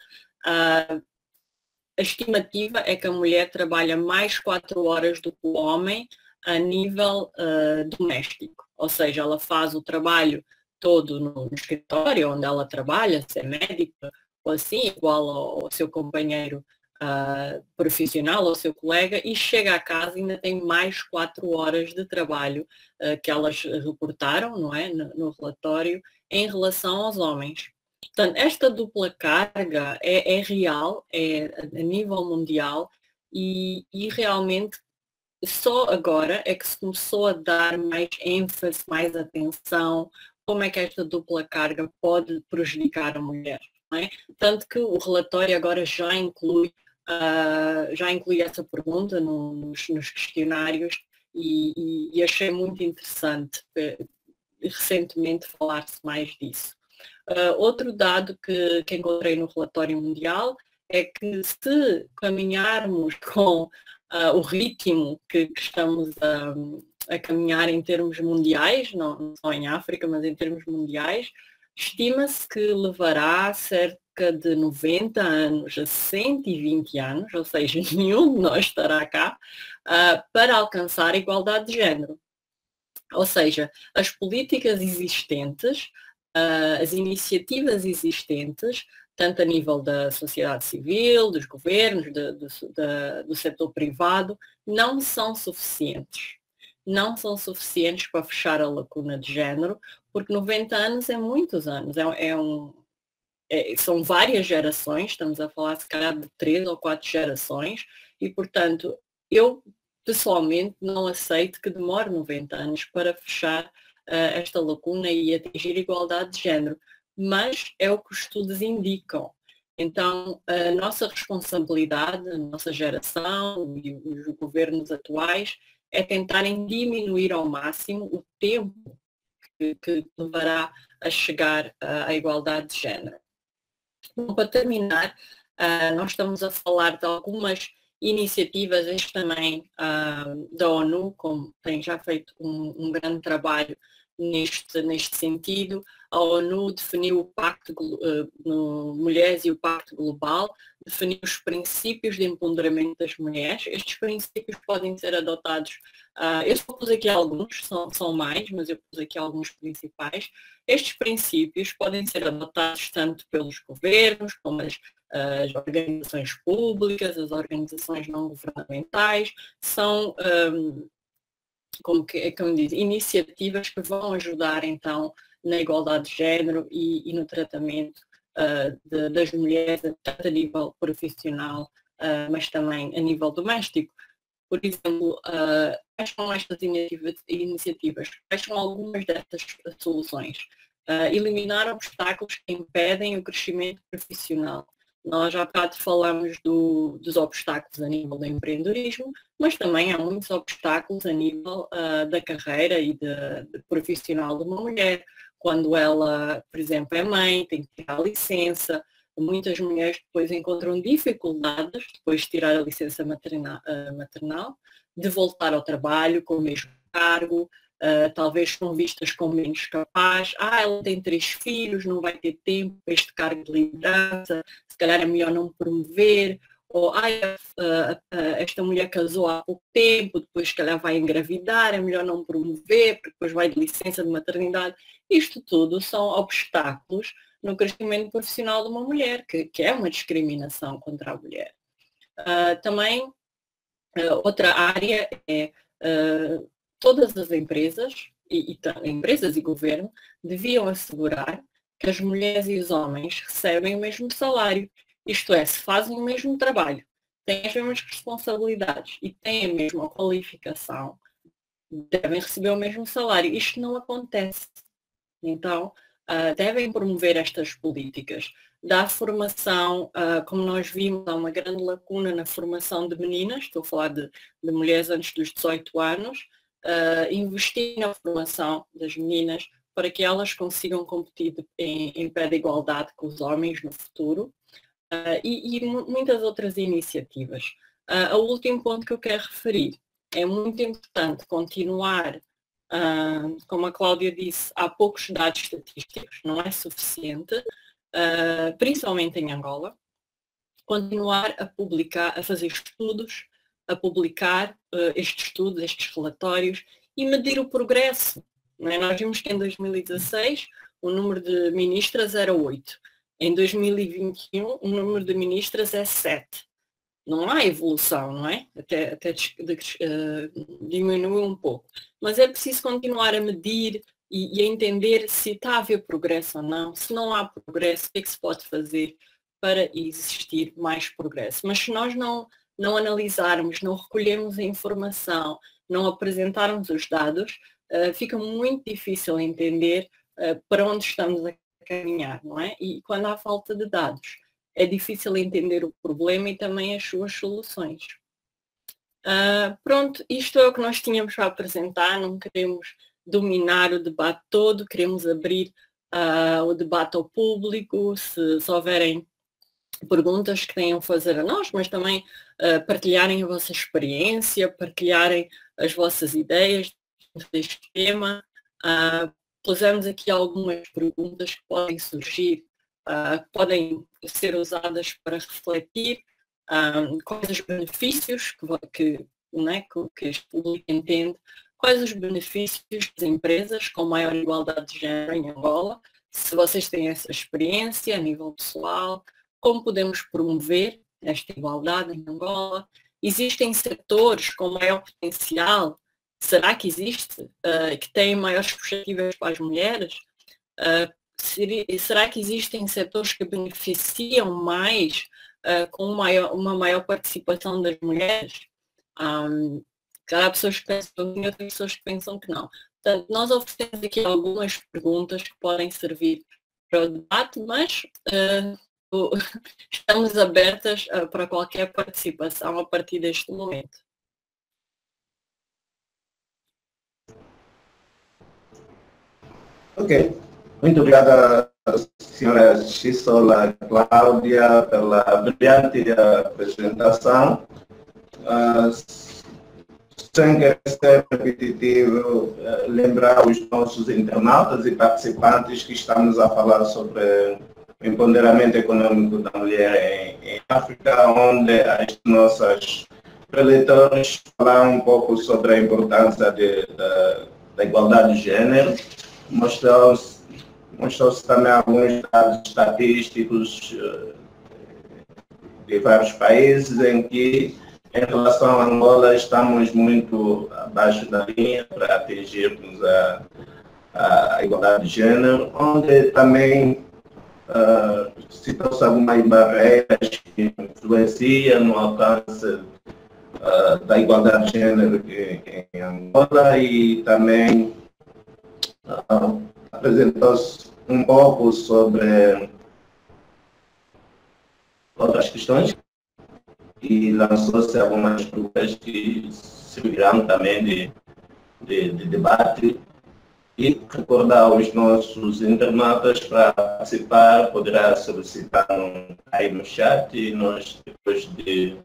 a estimativa é que a mulher trabalha mais 4 horas do que o homem a nível doméstico, ou seja, ela faz o trabalho todo no escritório onde ela trabalha, se é médica ou assim, igual ao seu companheiro profissional, ao seu colega, e chega a casa e ainda tem mais 4 horas de trabalho que elas reportaram, não é, no relatório, em relação aos homens. Portanto, esta dupla carga é real, é a nível mundial e realmente só agora é que se começou a dar mais ênfase, mais atenção, como é que esta dupla carga pode prejudicar a mulher. Não é? Tanto que o relatório agora já inclui essa pergunta nos questionários e achei muito interessante recentemente falar-se mais disso. Outro dado que encontrei no relatório mundial é que se caminharmos com o ritmo que estamos a caminhar em termos mundiais, não só em África, mas em termos mundiais, estima-se que levará cerca de 90 anos a 120 anos, ou seja, nenhum de nós estará cá, para alcançar a igualdade de género. Ou seja, as políticas existentes, as iniciativas existentes, tanto a nível da sociedade civil, dos governos, do setor privado, não são suficientes. Não são suficientes para fechar a lacuna de género, porque 90 anos é muitos anos, são várias gerações, estamos a falar se calhar de 3 ou 4 gerações, e portanto, eu pessoalmente não aceito que demore 90 anos para fechar esta lacuna e atingir a igualdade de género, mas é o que os estudos indicam. Então, a nossa responsabilidade, a nossa geração e os governos atuais é tentarem diminuir ao máximo o tempo que levará a chegar à igualdade de género. Bom, para terminar, nós estamos a falar de algumas iniciativas, este também da ONU, como tem já feito um grande trabalho neste sentido. A ONU definiu o Pacto Mulheres e o Pacto Global, definiu os princípios de empoderamento das mulheres. Estes princípios podem ser adotados, eu só pus aqui alguns, são mais, mas eu pus aqui alguns principais. Estes princípios podem ser adotados tanto pelos governos, como as organizações públicas, as organizações não governamentais, são como diz, iniciativas que vão ajudar então na igualdade de género e no tratamento das mulheres, tanto a nível profissional, mas também a nível doméstico. Por exemplo, quais são estas iniciativas? Quais são algumas destas soluções? Eliminar obstáculos que impedem o crescimento profissional. Nós já há bocado falamos dos obstáculos a nível do empreendedorismo, mas também há muitos obstáculos a nível da carreira e de profissional de uma mulher. Quando ela, por exemplo, é mãe, tem que tirar a licença. Muitas mulheres depois encontram dificuldades, depois de tirar a licença maternal, de voltar ao trabalho com o mesmo cargo, talvez são vistas como menos capaz. Ela tem 3 filhos, não vai ter tempo para este cargo de liderança, se calhar é melhor não promover. Ou esta mulher casou há pouco tempo, depois se calhar vai engravidar, é melhor não promover, porque depois vai de licença de maternidade. Isto tudo são obstáculos no crescimento profissional de uma mulher, que é uma discriminação contra a mulher. Também, outra área é todas as empresas, empresas e governo deviam assegurar que as mulheres e os homens recebem o mesmo salário. Isto é, se fazem o mesmo trabalho, têm as mesmas responsabilidades e têm a mesma qualificação, devem receber o mesmo salário. Isto não acontece. Então, devem promover estas políticas. Da formação, como nós vimos, há uma grande lacuna na formação de meninas, estou a falar de mulheres antes dos 18 anos, investir na formação das meninas para que elas consigam competir em pé de igualdade com os homens no futuro, e muitas outras iniciativas. O último ponto que eu quero referir, é muito importante continuar, como a Cláudia disse, há poucos dados estatísticos, não é suficiente, principalmente em Angola, continuar a publicar, a fazer estudos, a publicar estes estudos, estes relatórios e medir o progresso. Não é? Nós vimos que em 2016 o número de ministras era 8. Em 2021 o número de ministras é 7. Não há evolução, não é? Até diminuiu um pouco. Mas é preciso continuar a medir e a entender se está a haver progresso ou não. Se não há progresso, o que é que se pode fazer para existir mais progresso? Mas se nós não analisarmos, não recolhermos a informação, não apresentarmos os dados, fica muito difícil entender para onde estamos a caminhar, não é? E quando há falta de dados, é difícil entender o problema e também as suas soluções. Pronto, isto é o que nós tínhamos para apresentar, não queremos dominar o debate todo, queremos abrir o debate ao público, se houverem perguntas que tenham a fazer a nós, mas também partilharem a vossa experiência, partilharem as vossas ideias deste tema. Pusemos aqui algumas perguntas que podem surgir, que podem ser usadas para refletir quais os benefícios que este público entende, quais os benefícios das empresas com maior igualdade de género em Angola, se vocês têm essa experiência a nível pessoal, como podemos promover esta igualdade em Angola, existem setores com maior potencial, será que existe, que têm maiores perspectivas para as mulheres? Será que existem setores que beneficiam mais com uma maior participação das mulheres? Há pessoas que pensam que sim, outras pessoas que pensam que não. Portanto, nós oferecemos aqui algumas perguntas que podem servir para o debate, mas estamos abertas para qualquer participação a partir deste momento. Ok. Muito obrigada, senhora Chisola Cláudia, pela brilhante apresentação. Sem querer ser repetitivo, lembrar os nossos internautas e participantes que estamos a falar sobre o empoderamento econômico da mulher em África, onde as nossas preleitores falaram um pouco sobre a importância da igualdade de gênero, mostrou-se também alguns dados estatísticos de vários países em que, em relação a Angola, estamos muito abaixo da linha para atingirmos a igualdade de gênero, onde também citam-se algumas barreiras que influenciam no alcance da igualdade de gênero em Angola, e também apresentou-se um pouco sobre outras questões e lançou-se algumas perguntas que servirão também de debate, e recordar aos nossos internautas para participar, poderá solicitar aí no chat, e nós, depois de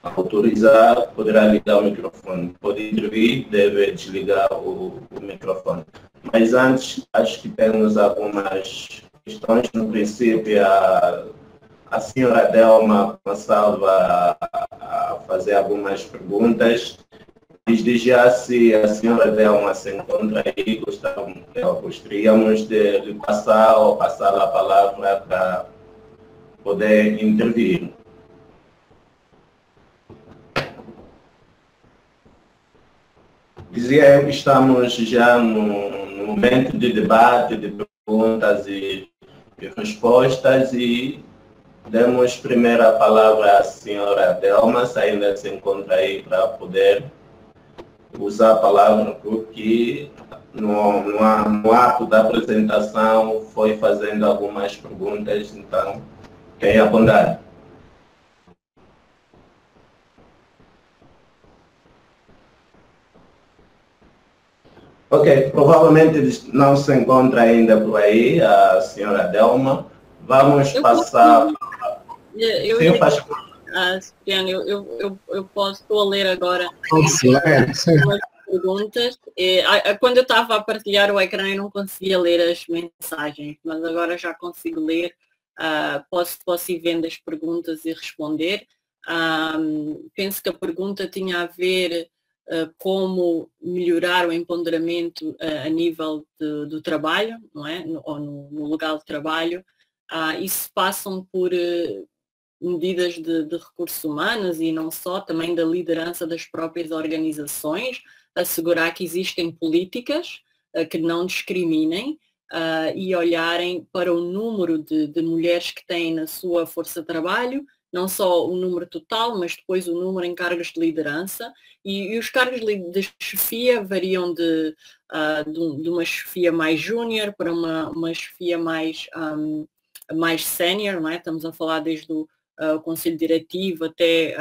autorizar, poderá ligar o microfone. Pode intervir, deve desligar o microfone. Mas antes, acho que temos algumas questões. No princípio, a senhora Delma começava a fazer algumas perguntas. Desde já, se a senhora Delma se encontra aí, gostaríamos de lhe passar a palavra para poder intervir. Dizia eu que estamos já no momento de debate, de perguntas e respostas, e demos primeira palavra à senhora Delma, se ainda se encontra aí para poder usar a palavra, porque no ato da apresentação foi fazendo algumas perguntas, então tenha bondade. Ok, provavelmente não se encontra ainda por aí a senhora Delma. Vamos passar... Sim, faz... Cipriano, eu estou a ler agora umas perguntas. Quando eu estava a partilhar o ecrã eu não conseguia ler as mensagens, mas agora já consigo ler. Posso ir vendo as perguntas e responder. Penso que a pergunta tinha a ver como melhorar o empoderamento a nível do trabalho, não é? Ou no lugar de trabalho. Isso passam por medidas de recursos humanos e não só, também da liderança das próprias organizações, assegurar que existem políticas que não discriminem e olharem para o número de mulheres que têm na sua força de trabalho, não só o número total, mas depois o número em cargos de liderança. E os cargos de chefia variam de uma chefia mais júnior para uma chefia mais sénior, não é? Estamos a falar desde o conselho diretivo até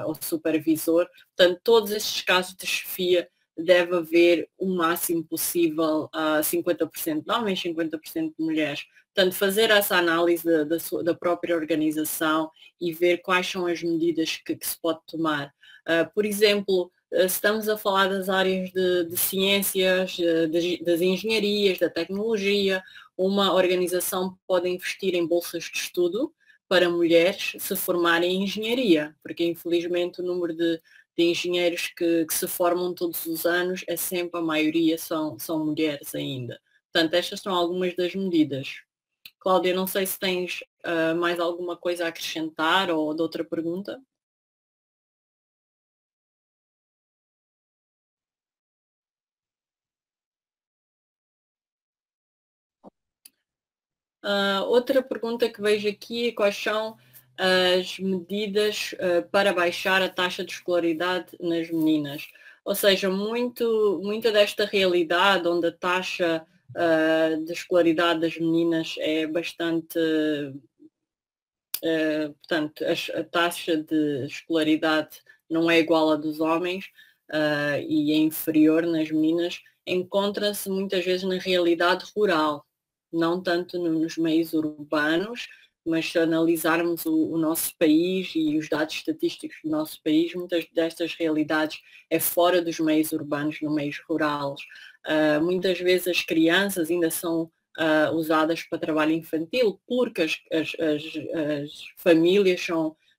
ao supervisor. Portanto, todos estes casos de chefia deve haver o máximo possível 50% de homens, 50% de mulheres. Portanto, fazer essa análise da própria organização e ver quais são as medidas que se pode tomar. Por exemplo, se estamos a falar das áreas de ciências, das engenharias, da tecnologia, uma organização pode investir em bolsas de estudo para mulheres se formarem em engenharia, porque infelizmente o número de engenheiros que se formam todos os anos é sempre, a maioria são mulheres ainda. Portanto, estas são algumas das medidas. Cláudia, não sei se tens mais alguma coisa a acrescentar ou de outra pergunta. Outra pergunta que vejo aqui é quais são as medidas para baixar a taxa de escolaridade nas meninas. Ou seja, muita desta realidade onde a taxa de escolaridade das meninas é bastante... portanto, a taxa de escolaridade não é igual à dos homens e é inferior nas meninas, encontra-se muitas vezes na realidade rural, não tanto nos meios urbanos, mas se analisarmos o nosso país e os dados estatísticos do nosso país, muitas destas realidades é fora dos meios urbanos, no meios rurais. Muitas vezes as crianças ainda são usadas para trabalho infantil, porque as famílias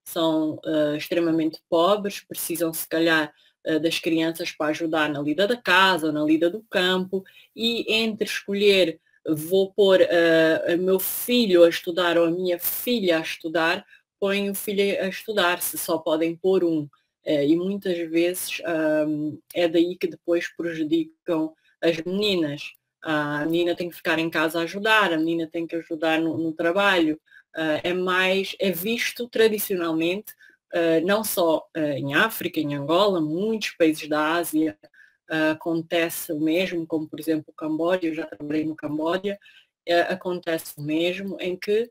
são extremamente pobres, precisam se calhar das crianças para ajudar na lida da casa ou na lida do campo, e entre escolher vou pôr meu filho a estudar ou a minha filha a estudar, põe o filho a estudar, se só podem pôr um. E muitas vezes é daí que depois prejudicam as meninas. A menina tem que ficar em casa a ajudar, a menina tem que ajudar no trabalho. É visto tradicionalmente, não só em África, em Angola, muitos países da Ásia, acontece o mesmo, como por exemplo o Camboja, eu já trabalhei no Camboja, acontece o mesmo, em que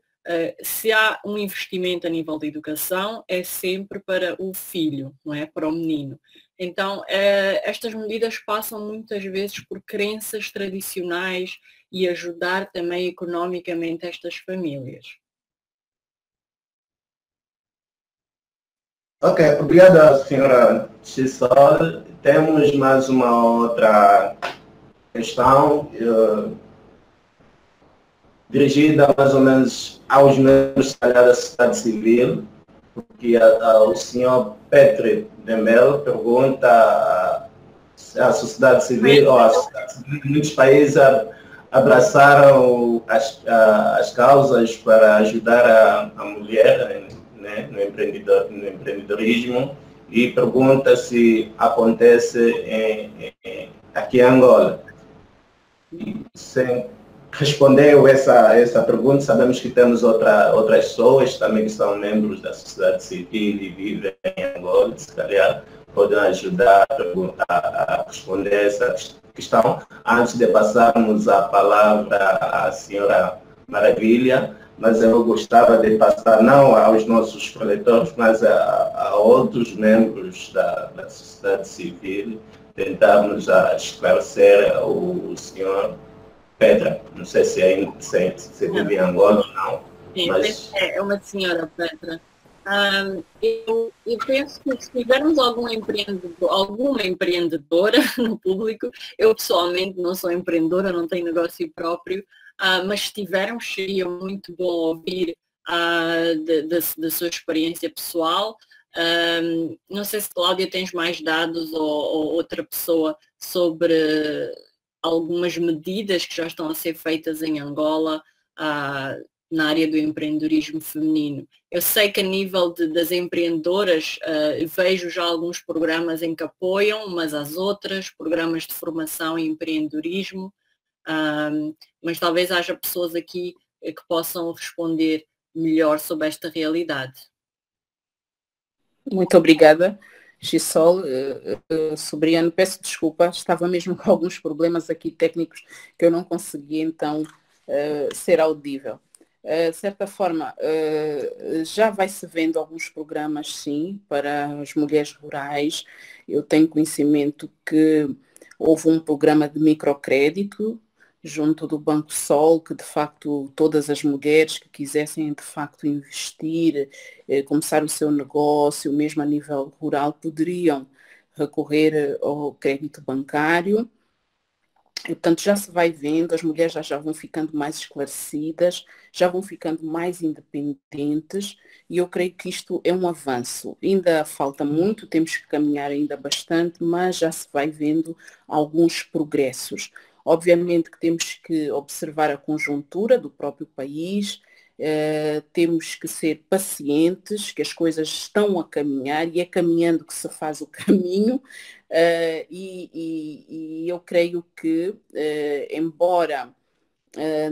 se há um investimento a nível de educação, é sempre para o filho, não é? Para o menino. Então, estas medidas passam muitas vezes por crenças tradicionais e ajudar também economicamente estas famílias. Ok, obrigada, senhora Chisol. Temos mais uma outra questão dirigida mais ou menos aos membros da sociedade civil, porque o senhor Petri Demel pergunta se a sociedade civil, ou a sociedade civil de muitos países abraçaram as causas para ajudar a mulher, né, no empreendedorismo, e pergunta se acontece aqui em Angola. E, sem responder essa pergunta, sabemos que temos outras pessoas também que são membros da sociedade civil e vivem em Angola, se calhar podem ajudar a responder essa questão. Antes de passarmos a palavra à senhora Maravilha, mas eu gostava de passar não aos nossos preletores, mas a outros membros da sociedade civil, tentarmos esclarecer o senhor Petra. Não sei se vive em Angola ou não. Sim, mas é uma senhora Petra. Eu penso que se tivermos alguma empreendedora no público, eu pessoalmente não sou empreendedora, não tenho negócio próprio, mas se tivermos, seria muito bom ouvir da sua experiência pessoal. Não sei se, Cláudia, tens mais dados ou outra pessoa sobre algumas medidas que já estão a ser feitas em Angola na área do empreendedorismo feminino. Eu sei que a nível das empreendedoras vejo já alguns programas em que apoiam umas às outras, programas de formação em empreendedorismo, mas talvez haja pessoas aqui que possam responder melhor sobre esta realidade. Muito obrigada, Gisol. Sobriano, peço desculpa, estava mesmo com alguns problemas aqui técnicos que eu não consegui então ser audível. De certa forma, já vai-se vendo alguns programas, sim, para as mulheres rurais. Eu tenho conhecimento que houve um programa de microcrédito junto do Banco Sol, que de facto todas as mulheres que quisessem de facto investir, começar o seu negócio, mesmo a nível rural, poderiam recorrer ao crédito bancário. E, portanto, já se vai vendo, as mulheres já vão ficando mais esclarecidas, já vão ficando mais independentes, e eu creio que isto é um avanço. Ainda falta muito, temos que caminhar ainda bastante, mas já se vai vendo alguns progressos. Obviamente que temos que observar a conjuntura do próprio país, temos que ser pacientes, que as coisas estão a caminhar e é caminhando que se faz o caminho, e eu creio que, embora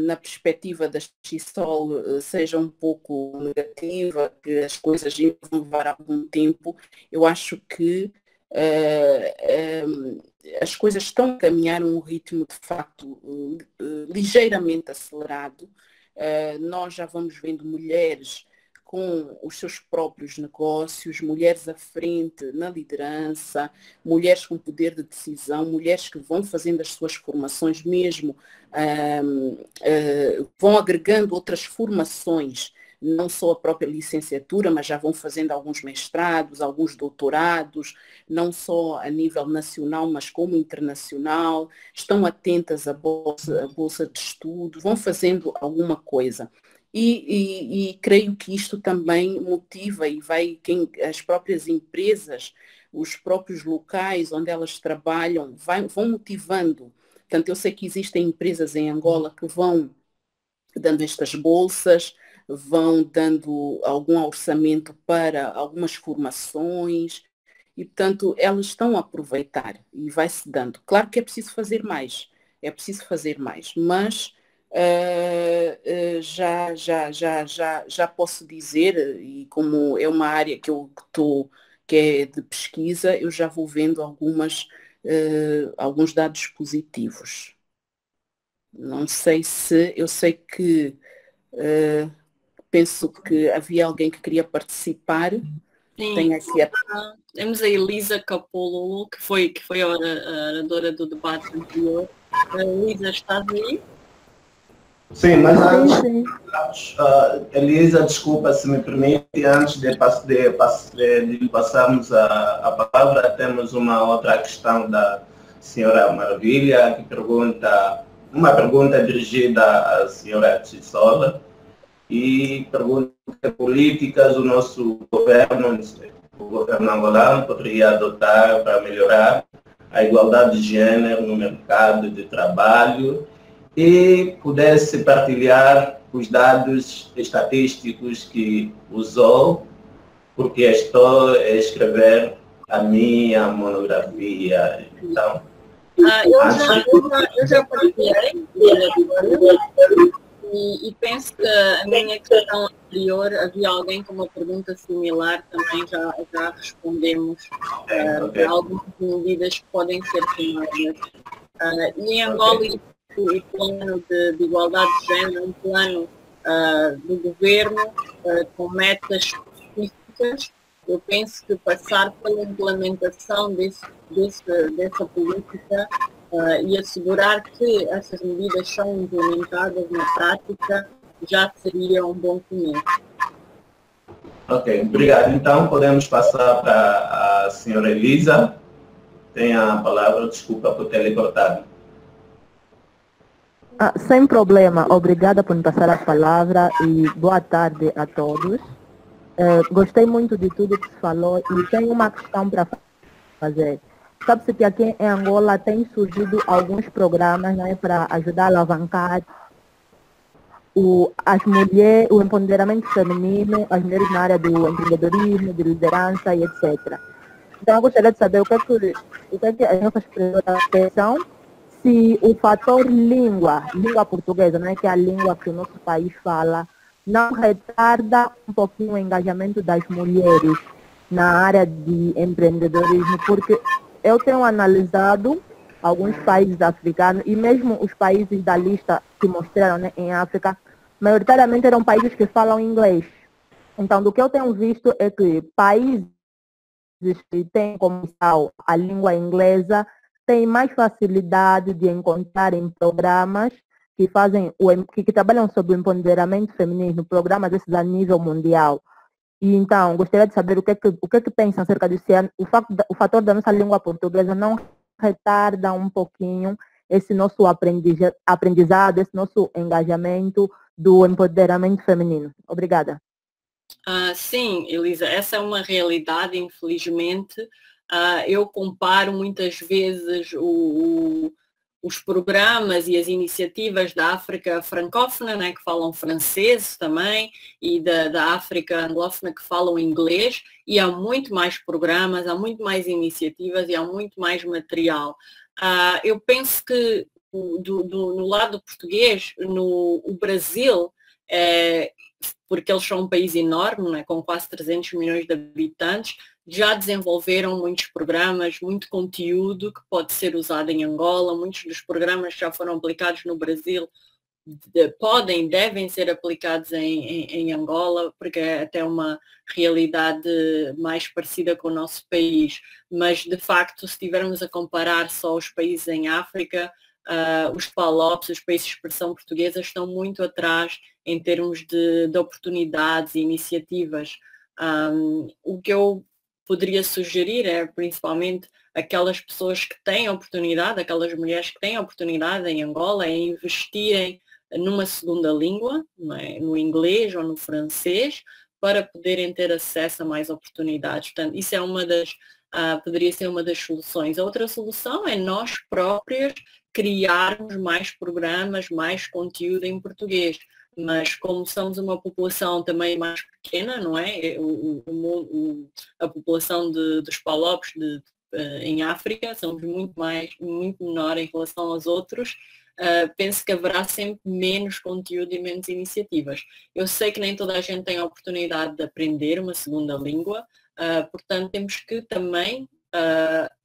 na perspectiva da Gisol seja um pouco negativa, que as coisas vão levar algum tempo, eu acho que as coisas estão a caminhar a um ritmo de facto ligeiramente acelerado. Nós já vamos vendo mulheres com os seus próprios negócios, mulheres à frente na liderança, mulheres com poder de decisão, mulheres que vão fazendo as suas formações mesmo, vão agregando outras formações, não só a própria licenciatura, mas já vão fazendo alguns mestrados, alguns doutorados, não só a nível nacional, mas como internacional, estão atentas à bolsa de estudo, vão fazendo alguma coisa. E creio que isto também motiva e as próprias empresas, os próprios locais onde elas trabalham, vão motivando. Portanto, eu sei que existem empresas em Angola que vão dando estas bolsas, vão dando algum orçamento para algumas formações e, portanto, elas estão a aproveitar e vai-se dando. Claro que é preciso fazer mais, mas já posso dizer, e como é uma área que é de pesquisa, eu já vou vendo alguns dados positivos. Não sei se, eu sei que penso que havia alguém que queria participar. Sim, tem aqui temos a Elisa Capolo, que foi a oradora do debate anterior. A Elisa, estás aí? Sim, mas antes, Elisa, desculpa se me permite, antes de passarmos a palavra, temos uma outra questão da senhora Maravilha, que pergunta, uma pergunta dirigida à senhora Gisol, e pergunta que políticas o nosso governo, o governo angolano, poderia adotar para melhorar a igualdade de gênero no mercado de trabalho e pudesse partilhar os dados estatísticos que usou, porque estou a escrever a minha monografia. Então, eu já partilhei e penso que a minha questão anterior, havia alguém com uma pergunta similar, também já respondemos algumas medidas que podem ser tomadas. E em Angola, o plano de igualdade de género é um plano do governo com metas específicas. Eu penso que passar pela implementação dessa política e assegurar que essas medidas são implementadas na prática já seria um bom começo. Ok, obrigado. Então, podemos passar para a senhora Elisa. Tem a palavra, desculpa por ter lhe cortado. Sem problema, obrigada por me passar a palavra e boa tarde a todos. Gostei muito de tudo que se falou e tenho uma questão para fazer. Sabe-se que aqui em Angola tem surgido alguns programas, né, para ajudar a alavancar o empoderamento feminino, as mulheres na área do empreendedorismo, de liderança e etc. Então eu gostaria de saber o que as nossas pessoas pensam, se o fator língua portuguesa, né, que é a língua que o nosso país fala, não retarda um pouquinho o engajamento das mulheres na área de empreendedorismo, porque eu tenho analisado alguns países africanos e mesmo os países da lista que mostraram, né, em África, maioritariamente eram países que falam inglês. Então, do que eu tenho visto é que países que têm como tal a língua inglesa têm mais facilidade de encontrar em programas que trabalham sobre o empoderamento feminino, programas desses a nível mundial. E então, gostaria de saber o que é que pensam acerca disso. O fator da nossa língua portuguesa não retarda um pouquinho esse nosso aprendizado, esse nosso engajamento do empoderamento feminino. Obrigada. Sim, Elisa, essa é uma realidade, infelizmente. Eu comparo muitas vezes os programas e as iniciativas da África francófona, né, que falam francês também, e da África anglófona que falam inglês, e há muito mais programas, há muito mais iniciativas e há muito mais material. Eu penso que no lado português, o Brasil, porque eles são um país enorme, né, com quase 300 milhões de habitantes, já desenvolveram muitos programas, muito conteúdo que pode ser usado em Angola, muitos dos programas que já foram aplicados no Brasil devem ser aplicados em Angola, porque é até uma realidade mais parecida com o nosso país. Mas, de facto, se estivermos a comparar só os países em África, os PALOPs, os países de expressão portuguesa, estão muito atrás em termos de oportunidades e iniciativas. O que eu poderia sugerir é, principalmente, aquelas pessoas que têm oportunidade, aquelas mulheres que têm oportunidade em Angola, é investirem numa segunda língua, no inglês ou no francês, para poderem ter acesso a mais oportunidades. Portanto, isso é poderia ser uma das soluções. A outra solução é nós próprios criarmos mais programas, mais conteúdo em português. Mas como somos uma população também mais pequena, não é? A população dos PALOPs em África somos muito menor em relação aos outros. Penso que haverá sempre menos conteúdo e menos iniciativas. Eu sei que nem toda a gente tem a oportunidade de aprender uma segunda língua, portanto temos que também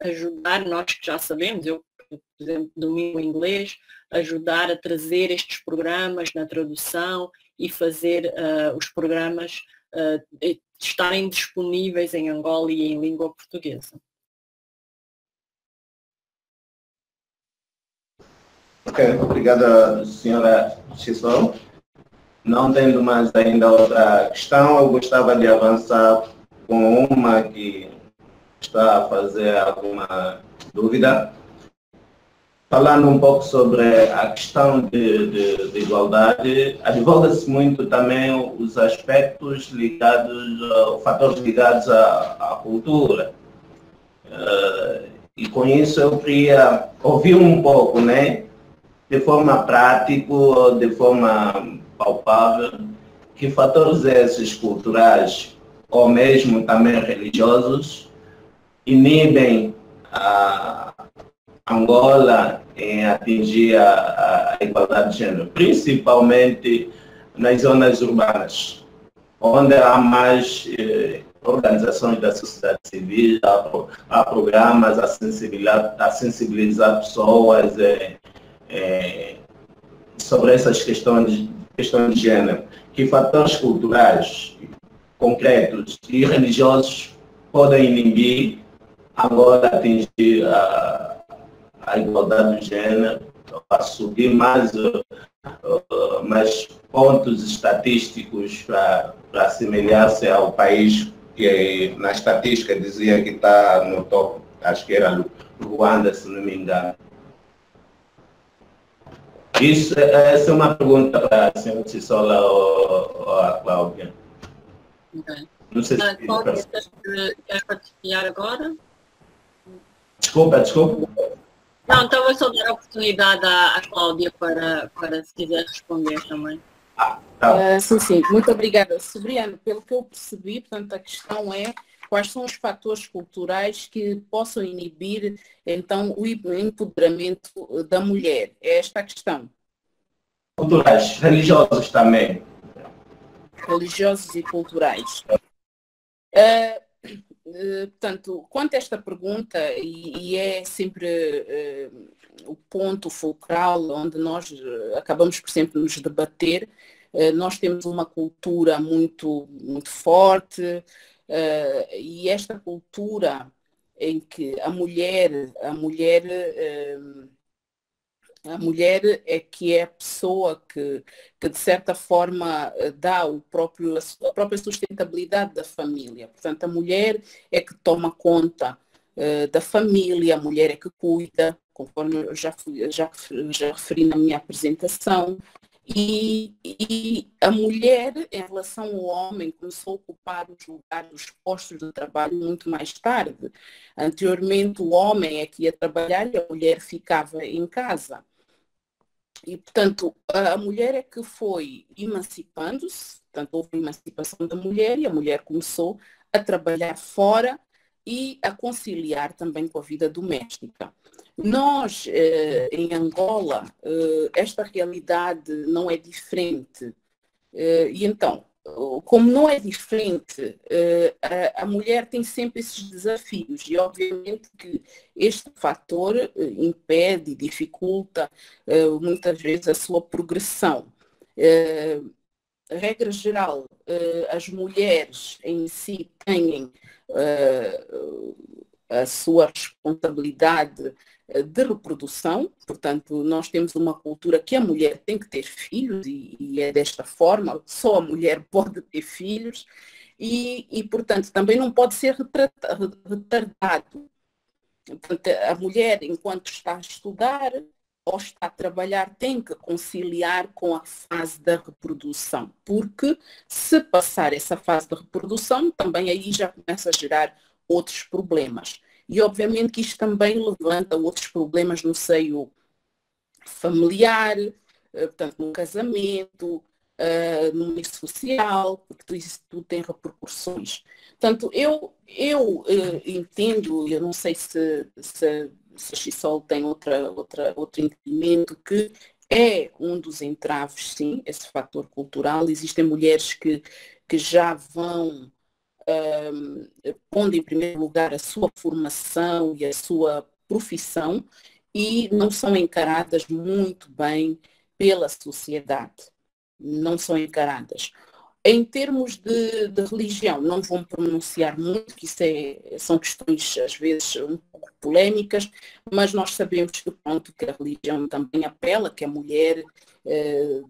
ajudar, nós que já sabemos, eu, por exemplo, domino o inglês, ajudar a trazer estes programas na tradução e fazer os programas estarem disponíveis em Angola e em língua portuguesa. Ok, obrigada, senhora Chisol. Não tendo mais ainda outra questão, eu gostava de avançar com uma que está a fazer alguma dúvida. Falando um pouco sobre a questão de igualdade, advoga-se muito também os aspectos ligados, fatores ligados à cultura. E com isso eu queria ouvir um pouco, né, de forma prática, de forma palpável, que fatores esses culturais, ou mesmo também religiosos, inibem a Angola em atingir a igualdade de gênero, principalmente nas zonas urbanas, onde há mais organizações da sociedade civil, há programas a sensibilizar pessoas sobre essas questões de gênero. Que fatores culturais concretos e religiosos podem inibir agora atingir a igualdade de gênero, a subir mais pontos estatísticos para assemelhar-se ao país que na estatística dizia que está no topo, acho que era Ruanda, se não me engano. Essa é uma pergunta para a senhora Tissola ou a Cláudia. Okay. Não sei se... Cláudia, queres partilhar agora? Desculpa. Não, então vou só dar a oportunidade à Cláudia para se quiser responder também. Tá. Sim. Muito obrigada. Sobriano, pelo que eu percebi, portanto, a questão é quais são os fatores culturais que possam inibir, então, o empoderamento da mulher. É esta a questão. Culturais, religiosos também. Religiosos e culturais. Portanto, quanto a esta pergunta, e é sempre o ponto fulcral onde nós acabamos por sempre nos debater, nós temos uma cultura muito, muito forte, e esta cultura em que a mulher é que é a pessoa que de certa forma dá a própria sustentabilidade da família. Portanto, a mulher é que toma conta da família, a mulher é que cuida, conforme eu já referi na minha apresentação. E a mulher, em relação ao homem, começou a ocupar os lugares, os postos de trabalho muito mais tarde. Anteriormente, o homem é que ia trabalhar e a mulher ficava em casa. E, portanto, a mulher é que foi emancipando-se, portanto, houve a emancipação da mulher e a mulher começou a trabalhar fora e a conciliar também com a vida doméstica. Nós, em Angola, esta realidade não é diferente. E então, como não é diferente, a mulher tem sempre esses desafios e obviamente que este fator impede e dificulta muitas vezes a sua progressão. Regra geral, as mulheres em si têm a sua responsabilidade de reprodução, portanto, nós temos uma cultura que a mulher tem que ter filhos e é desta forma, só a mulher pode ter filhos e portanto, também não pode ser retardado. Portanto, a mulher, enquanto está a estudar ou está a trabalhar, tem que conciliar com a fase da reprodução, porque se passar essa fase de reprodução, também aí já começa a gerar outros problemas. E obviamente que isto também levanta outros problemas no seio familiar, portanto, no casamento, no meio social, porque isso tudo tem repercussões. Portanto, eu entendo, eu não sei se a Chisol tem outro entendimento, que é um dos entraves, sim, esse fator cultural. Existem mulheres que já vão pondo em primeiro lugar a sua formação e a sua profissão e não são encaradas muito bem pela sociedade. Não são encaradas. Em termos de religião, não vou me pronunciar muito, que isso são questões às vezes um pouco polémicas, mas nós sabemos que a religião também apela que a mulher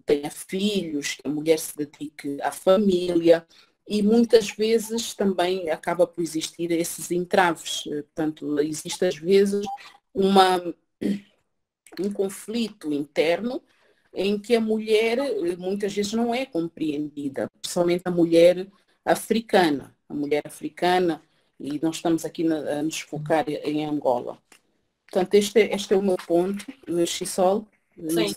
tenha filhos, que a mulher se dedique à família, e muitas vezes também acaba por existir esses entraves. Portanto, existe às vezes um conflito interno em que a mulher muitas vezes não é compreendida, principalmente a mulher africana, e nós estamos aqui a nos focar em Angola. Portanto, este é o meu ponto, Chisol. Sim.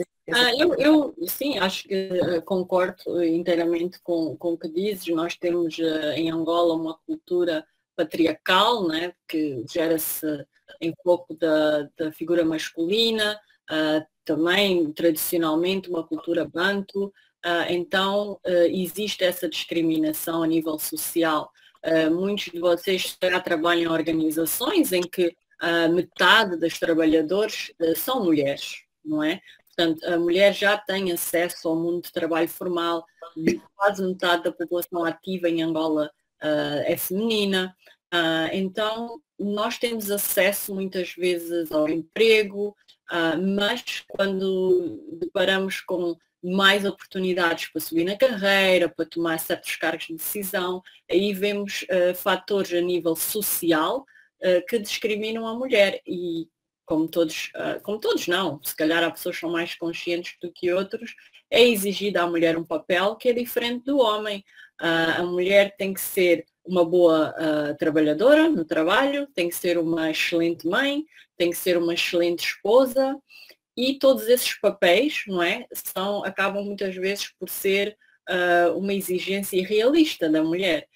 Eu sim, acho que concordo inteiramente com o que dizes. Nós temos em Angola uma cultura patriarcal, né, que gera-se em foco da figura masculina, também tradicionalmente uma cultura bantu, então existe essa discriminação a nível social. Muitos de vocês já trabalham em organizações em que metade dos trabalhadores são mulheres, não é? Portanto, a mulher já tem acesso ao mundo de trabalho formal, quase metade da população ativa em Angola é feminina, então nós temos acesso muitas vezes ao emprego, mas quando deparamos com mais oportunidades para subir na carreira, para tomar certos cargos de decisão, aí vemos fatores a nível social que discriminam a mulher e como todos não, se calhar há pessoas que são mais conscientes do que outros, é exigido à mulher um papel que é diferente do homem. A mulher tem que ser uma boa trabalhadora no trabalho, tem que ser uma excelente mãe, tem que ser uma excelente esposa, e todos esses papéis, não é, acabam muitas vezes por ser uma exigência irrealista da mulher.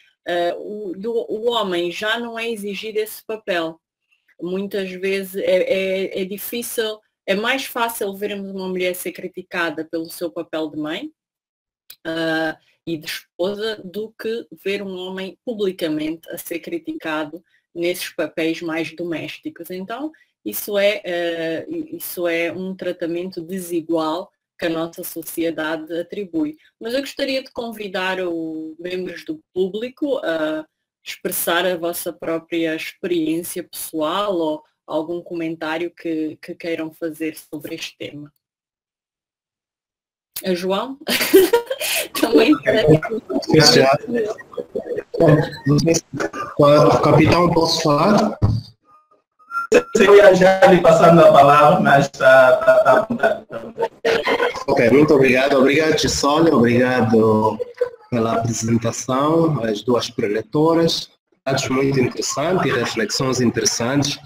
O homem já não é exigido esse papel. Muitas vezes é difícil, é mais fácil vermos uma mulher ser criticada pelo seu papel de mãe e de esposa do que ver um homem publicamente a ser criticado nesses papéis mais domésticos. Então, isso é um tratamento desigual que a nossa sociedade atribui. Mas eu gostaria de convidar os membros do público a expressar a vossa própria experiência pessoal ou algum comentário que queiram fazer sobre este tema. João? Também o capitão, posso falar? Eu ia já lhe passando a palavra, mas está à vontade. Ok, muito obrigado. Obrigado, Chisólia. Obrigado pela apresentação, as duas preletoras. Dados muito interessantes e reflexões interessantes.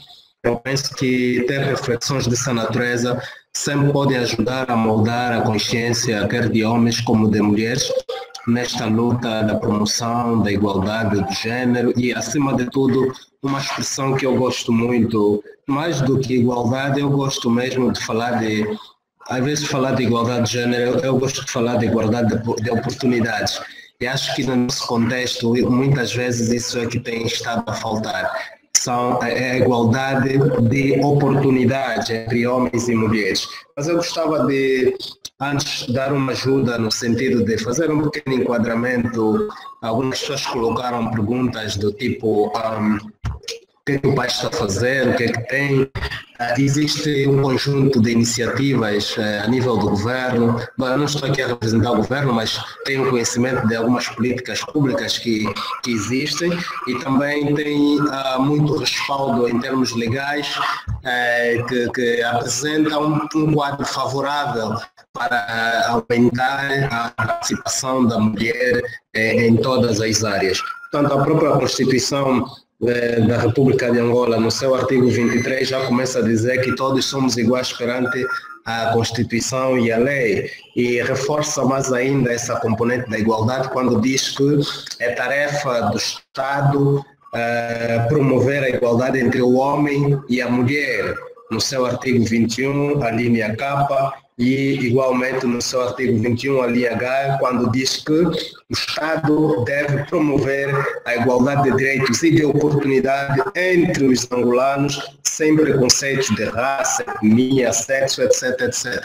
Eu penso que ter reflexões dessa natureza sempre pode ajudar a moldar a consciência, quer de homens como de mulheres, nesta luta da promoção da igualdade de género e, acima de tudo, uma expressão que eu gosto muito, mais do que igualdade, eu gosto mesmo de falar às vezes falar de igualdade de género, eu gosto de falar de igualdade de oportunidades. E acho que no nosso contexto, muitas vezes isso é que tem estado a faltar. São a igualdade de oportunidades entre homens e mulheres. Mas eu gostava de, antes, dar uma ajuda no sentido de fazer um pequeno enquadramento. Algumas pessoas colocaram perguntas do tipo o que é que o pai está a fazer, o que é que tem. Existe um conjunto de iniciativas a nível do governo. Eu não estou aqui a representar o governo, mas tenho conhecimento de algumas políticas públicas que existem e também tem muito respaldo em termos legais que apresentam um quadro favorável para aumentar a participação da mulher em todas as áreas. Portanto, a própria Constituição da República de Angola, no seu artigo 23, já começa a dizer que todos somos iguais perante a Constituição e a lei, e reforça mais ainda essa componente da igualdade quando diz que é tarefa do Estado promover a igualdade entre o homem e a mulher, no seu artigo 21, a linha K, e igualmente no seu artigo 21, a linha H, quando diz que o Estado deve promover a igualdade de direitos e de oportunidade entre os angolanos, sem preconceitos de raça, etnia, sexo, etc, etc.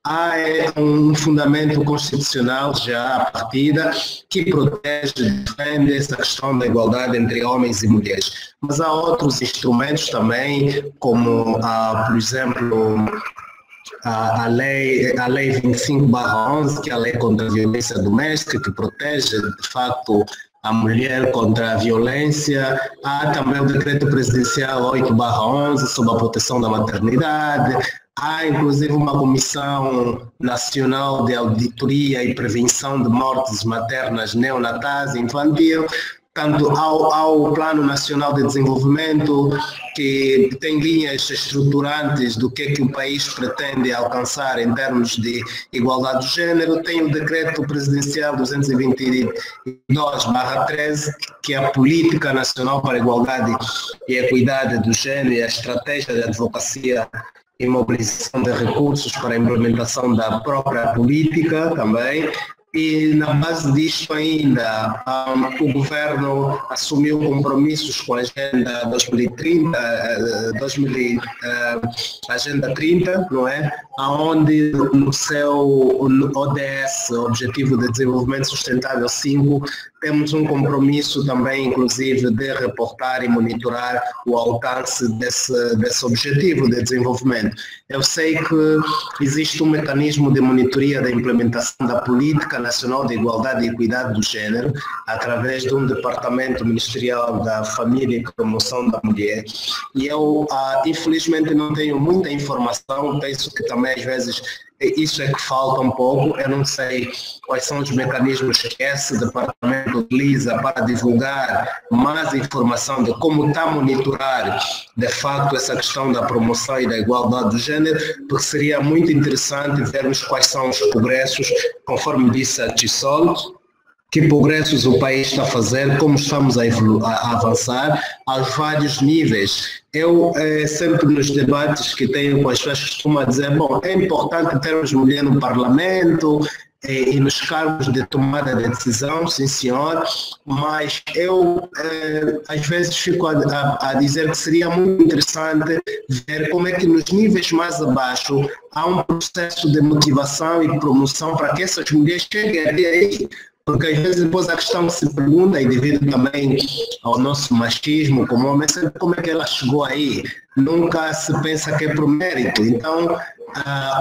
Há um fundamento constitucional já à partida que protege e defende essa questão da igualdade entre homens e mulheres. Mas há outros instrumentos também, como, por exemplo, a lei 25/11, que é a lei contra a violência doméstica, que protege, de facto, a mulher contra a violência. Há também o decreto presidencial 8/11 sobre a proteção da maternidade. Há, inclusive, uma comissão nacional de auditoria e prevenção de mortes maternas, neonatais e infantil. tanto ao Plano Nacional de Desenvolvimento, que tem linhas estruturantes do que o país pretende alcançar em termos de igualdade de género, tem o Decreto Presidencial 222/13, que é a Política Nacional para a Igualdade e Equidade do Género e a Estratégia de Advocacia e Mobilização de Recursos para a implementação da própria política também. E na base disto ainda, o governo assumiu compromissos com a Agenda 2030, Agenda 30, não é? Onde no seu ODS, Objetivo de Desenvolvimento Sustentável 5, temos um compromisso também, inclusive, de reportar e monitorar o alcance desse objetivo de desenvolvimento. Eu sei que existe um mecanismo de monitoria da implementação da Política Nacional de Igualdade e Equidade do Género, através de um Departamento Ministerial da Família e Promoção da Mulher. E eu, infelizmente, não tenho muita informação, penso que também, às vezes, isso é que falta um pouco. Eu não sei quais são os mecanismos que esse departamento utiliza para divulgar mais informação de como está a monitorar, de facto, essa questão da promoção e da igualdade de género, porque seria muito interessante vermos quais são os progressos, conforme disse a Chisol, que progressos o país está a fazer, como estamos a avançar aos vários níveis. Eu sempre nos debates que tenho com as pessoas costumo dizer, bom, é importante termos mulher no parlamento e nos cargos de tomada de decisão, sim senhor, mas eu às vezes fico a dizer que seria muito interessante ver como é que nos níveis mais abaixo há um processo de motivação e promoção para que essas mulheres cheguem até aí. Porque às vezes depois a questão se pergunta, e devido também ao nosso machismo como homem, como é que ela chegou aí? Nunca se pensa que é por mérito. Então,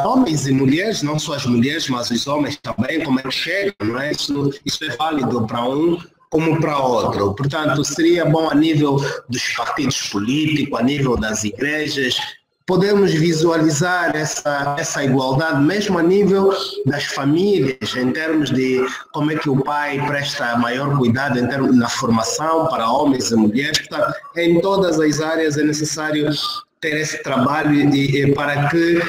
homens e mulheres, não só as mulheres, mas os homens também, como é que chegam, não é? Isso é válido para um como para outro. Portanto, seria bom a nível dos partidos políticos, a nível das igrejas, podemos visualizar essa igualdade, mesmo a nível das famílias, em termos de como é que o pai presta maior cuidado em termos na formação para homens e mulheres. Portanto, em todas as áreas é necessário ter esse trabalho e para que,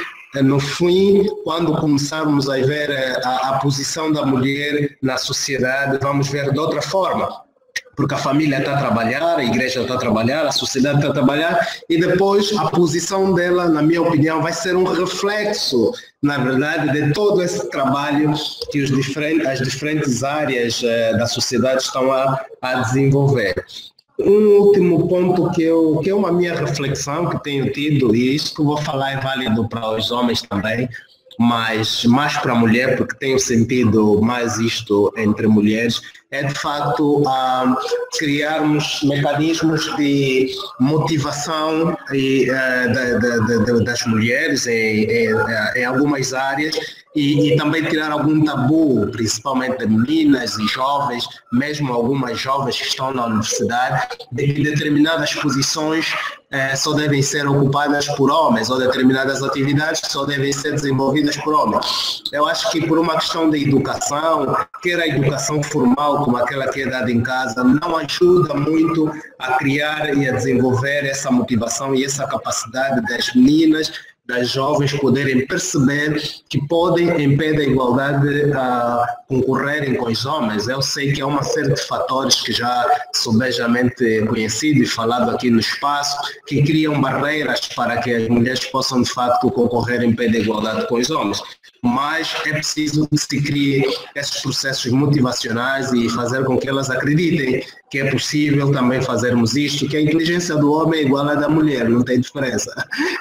no fim, quando começarmos a ver a posição da mulher na sociedade, vamos ver de outra forma. Porque a família está a trabalhar, a igreja está a trabalhar, a sociedade está a trabalhar, e depois a posição dela, na minha opinião, vai ser um reflexo, na verdade, de todo esse trabalho que as diferentes áreas da sociedade estão a desenvolver. Um último ponto que é uma minha reflexão que tenho tido, e isso que eu vou falar é válido para os homens também, mas mais para a mulher, porque tenho sentido mais isto entre mulheres, é de facto criarmos mecanismos de motivação das mulheres em algumas áreas e também tirar algum tabu, principalmente de meninas e jovens, mesmo algumas jovens que estão na universidade, de que determinadas posições só devem ser ocupadas por homens, ou determinadas atividades só devem ser desenvolvidas por homens. Eu acho que por uma questão de educação, quer a educação formal como aquela que é dada em casa, não ajuda muito a criar e a desenvolver essa motivação e essa capacidade das meninas, das jovens poderem perceber que podem, em pé da igualdade, concorrerem com os homens. Eu sei que há uma série de fatores que já são subejamente conhecidos e falado aqui no espaço, que criam barreiras para que as mulheres possam, de facto, concorrer em pé da igualdade com os homens. Mas é preciso que se crie esses processos motivacionais e fazer com que elas acreditem que é possível também fazermos isto, que a inteligência do homem é igual à da mulher, não tem diferença.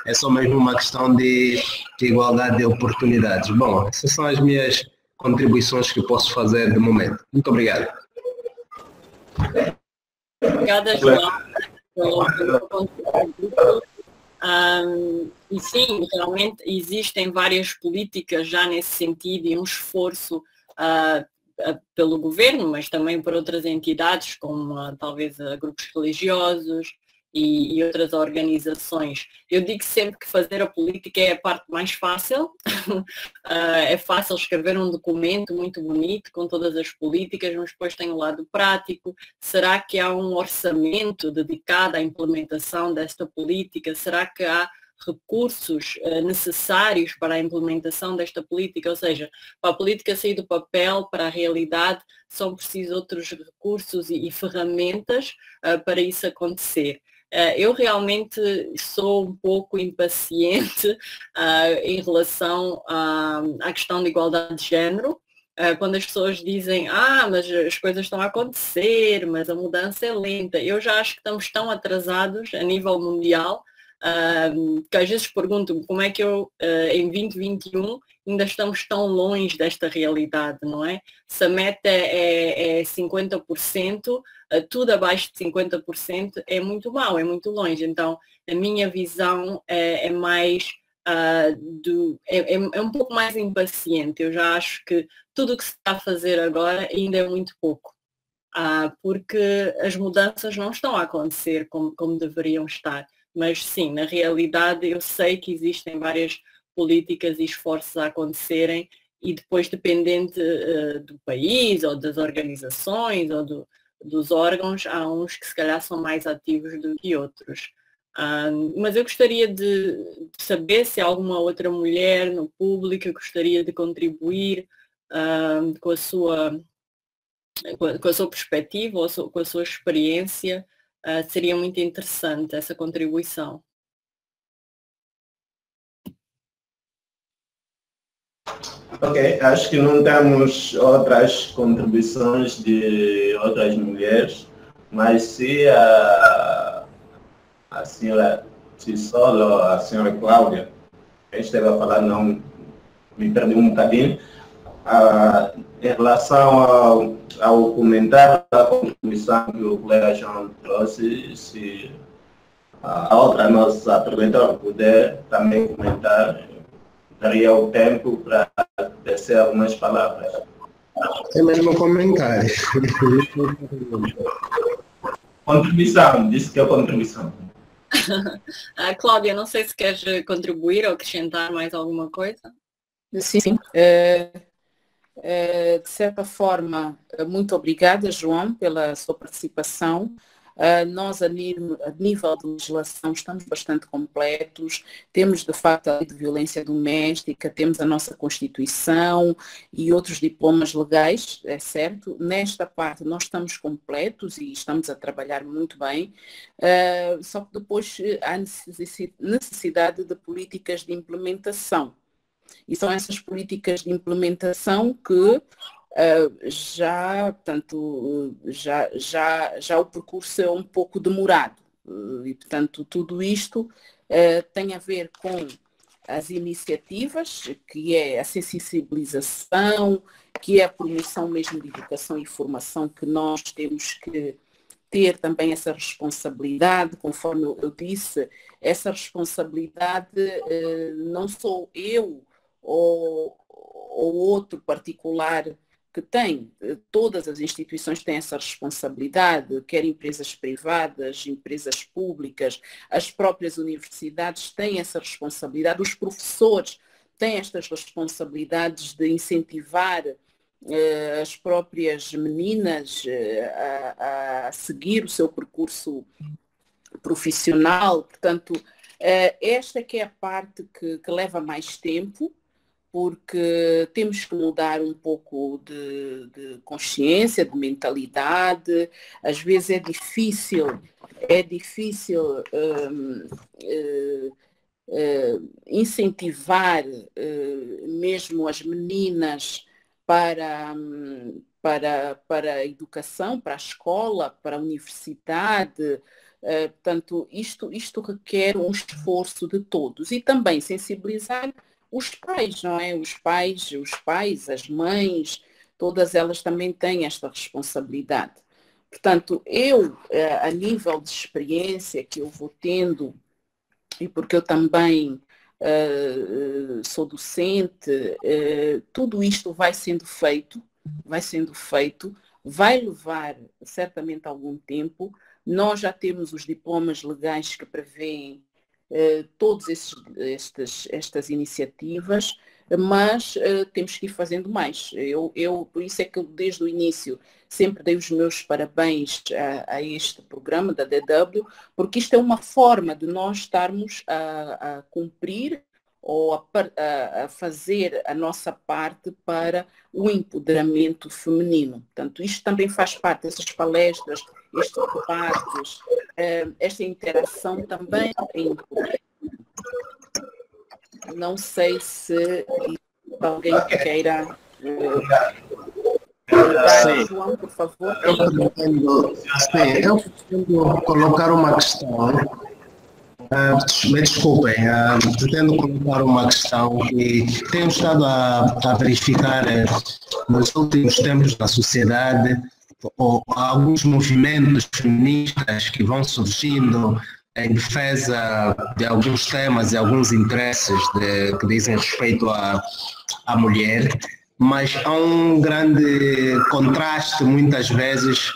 É só mesmo uma questão de igualdade de oportunidades. Bom, essas são as minhas contribuições que posso fazer de momento. Muito obrigado. Obrigada, João, pelo contributo. E sim, realmente existem várias políticas já nesse sentido e um esforço pelo governo, mas também por outras entidades, como talvez grupos religiosos e outras organizações. Eu digo sempre que fazer a política é a parte mais fácil. É fácil escrever um documento muito bonito com todas as políticas, mas depois tem o lado prático. Será que há um orçamento dedicado à implementação desta política? Será que há recursos necessários para a implementação desta política? Ou seja, para a política sair do papel para a realidade, são precisos outros recursos e ferramentas para isso acontecer. Eu realmente sou um pouco impaciente em relação à questão da igualdade de género. Quando as pessoas dizem, mas as coisas estão a acontecer, mas a mudança é lenta. Eu já acho que estamos tão atrasados a nível mundial, que às vezes pergunto-me como é que eu, em 2021, ainda estamos tão longe desta realidade, não é? Se a meta é 50%, tudo abaixo de 50% é muito mau, é muito longe. Então, a minha visão é mais, é um pouco mais impaciente. Eu já acho que tudo o que se está a fazer agora ainda é muito pouco. Porque as mudanças não estão a acontecer como deveriam estar. Mas sim, na realidade eu sei que existem várias políticas e esforços a acontecerem e depois dependente do país ou das organizações ou dos órgãos, há uns que se calhar são mais ativos do que outros. Mas eu gostaria de saber se há alguma outra mulher no público que gostaria de contribuir com a sua perspectiva ou com a sua experiência. Seria muito interessante essa contribuição. Ok, acho que não temos outras contribuições de outras mulheres, mas se a senhora Cissolo, a senhora Cláudia, quem esteve a falar, não me perdi um bocadinho, em relação ao comentário da contribuição que o colega João trouxe, se a outra nossa apresentadora puder também comentar, daria o tempo para descer algumas palavras. É mesmo comentário. Contribuição, disse que é contribuição. Cláudia, não sei se queres contribuir ou acrescentar mais alguma coisa. Sim. De certa forma, muito obrigada, João, pela sua participação. Nós, a nível de legislação, estamos bastante completos. Temos, de facto, a lei de violência doméstica, temos a nossa Constituição e outros diplomas legais, é certo. Nesta parte, nós estamos completos e estamos a trabalhar muito bem. Só que depois há necessidade de políticas de implementação. E são essas políticas de implementação que já o percurso é um pouco demorado. E, portanto, tudo isto tem a ver com as iniciativas, que é a sensibilização, que é a promoção mesmo de educação e formação, que nós temos que ter também essa responsabilidade, conforme eu disse, essa responsabilidade não sou eu ou outro particular que tem. Todas as instituições têm essa responsabilidade, quer empresas privadas, empresas públicas, as próprias universidades têm essa responsabilidade, os professores têm estas responsabilidades de incentivar as próprias meninas a seguir o seu percurso profissional. Portanto, esta que é a parte que leva mais tempo, porque temos que mudar um pouco de consciência, de mentalidade. Às vezes é difícil incentivar mesmo as meninas para a educação, para a escola, para a universidade. Portanto, isto requer um esforço de todos e também sensibilizar os pais, não é? Os pais, as mães, todas elas também têm esta responsabilidade. Portanto, eu, a nível de experiência que eu vou tendo, e porque eu também sou docente, tudo isto vai sendo feito, vai levar certamente algum tempo, Nós já temos os diplomas legais que prevêem todas estas iniciativas, mas temos que ir fazendo mais. Por isso é que eu, desde o início, sempre dei os meus parabéns a este programa da DW, porque isto é uma forma de nós estarmos a cumprir ou a fazer a nossa parte para o empoderamento feminino. Portanto, isto também faz parte dessas palestras, estes debates, esta interação também é importante. Não sei se alguém queira... João, por favor. Eu pretendo colocar uma questão. Me desculpem, pretendo colocar uma questão que tenho estado a verificar nos últimos tempos na sociedade, alguns movimentos feministas que vão surgindo em defesa de alguns temas e alguns interesses que dizem respeito à mulher, mas há um grande contraste muitas vezes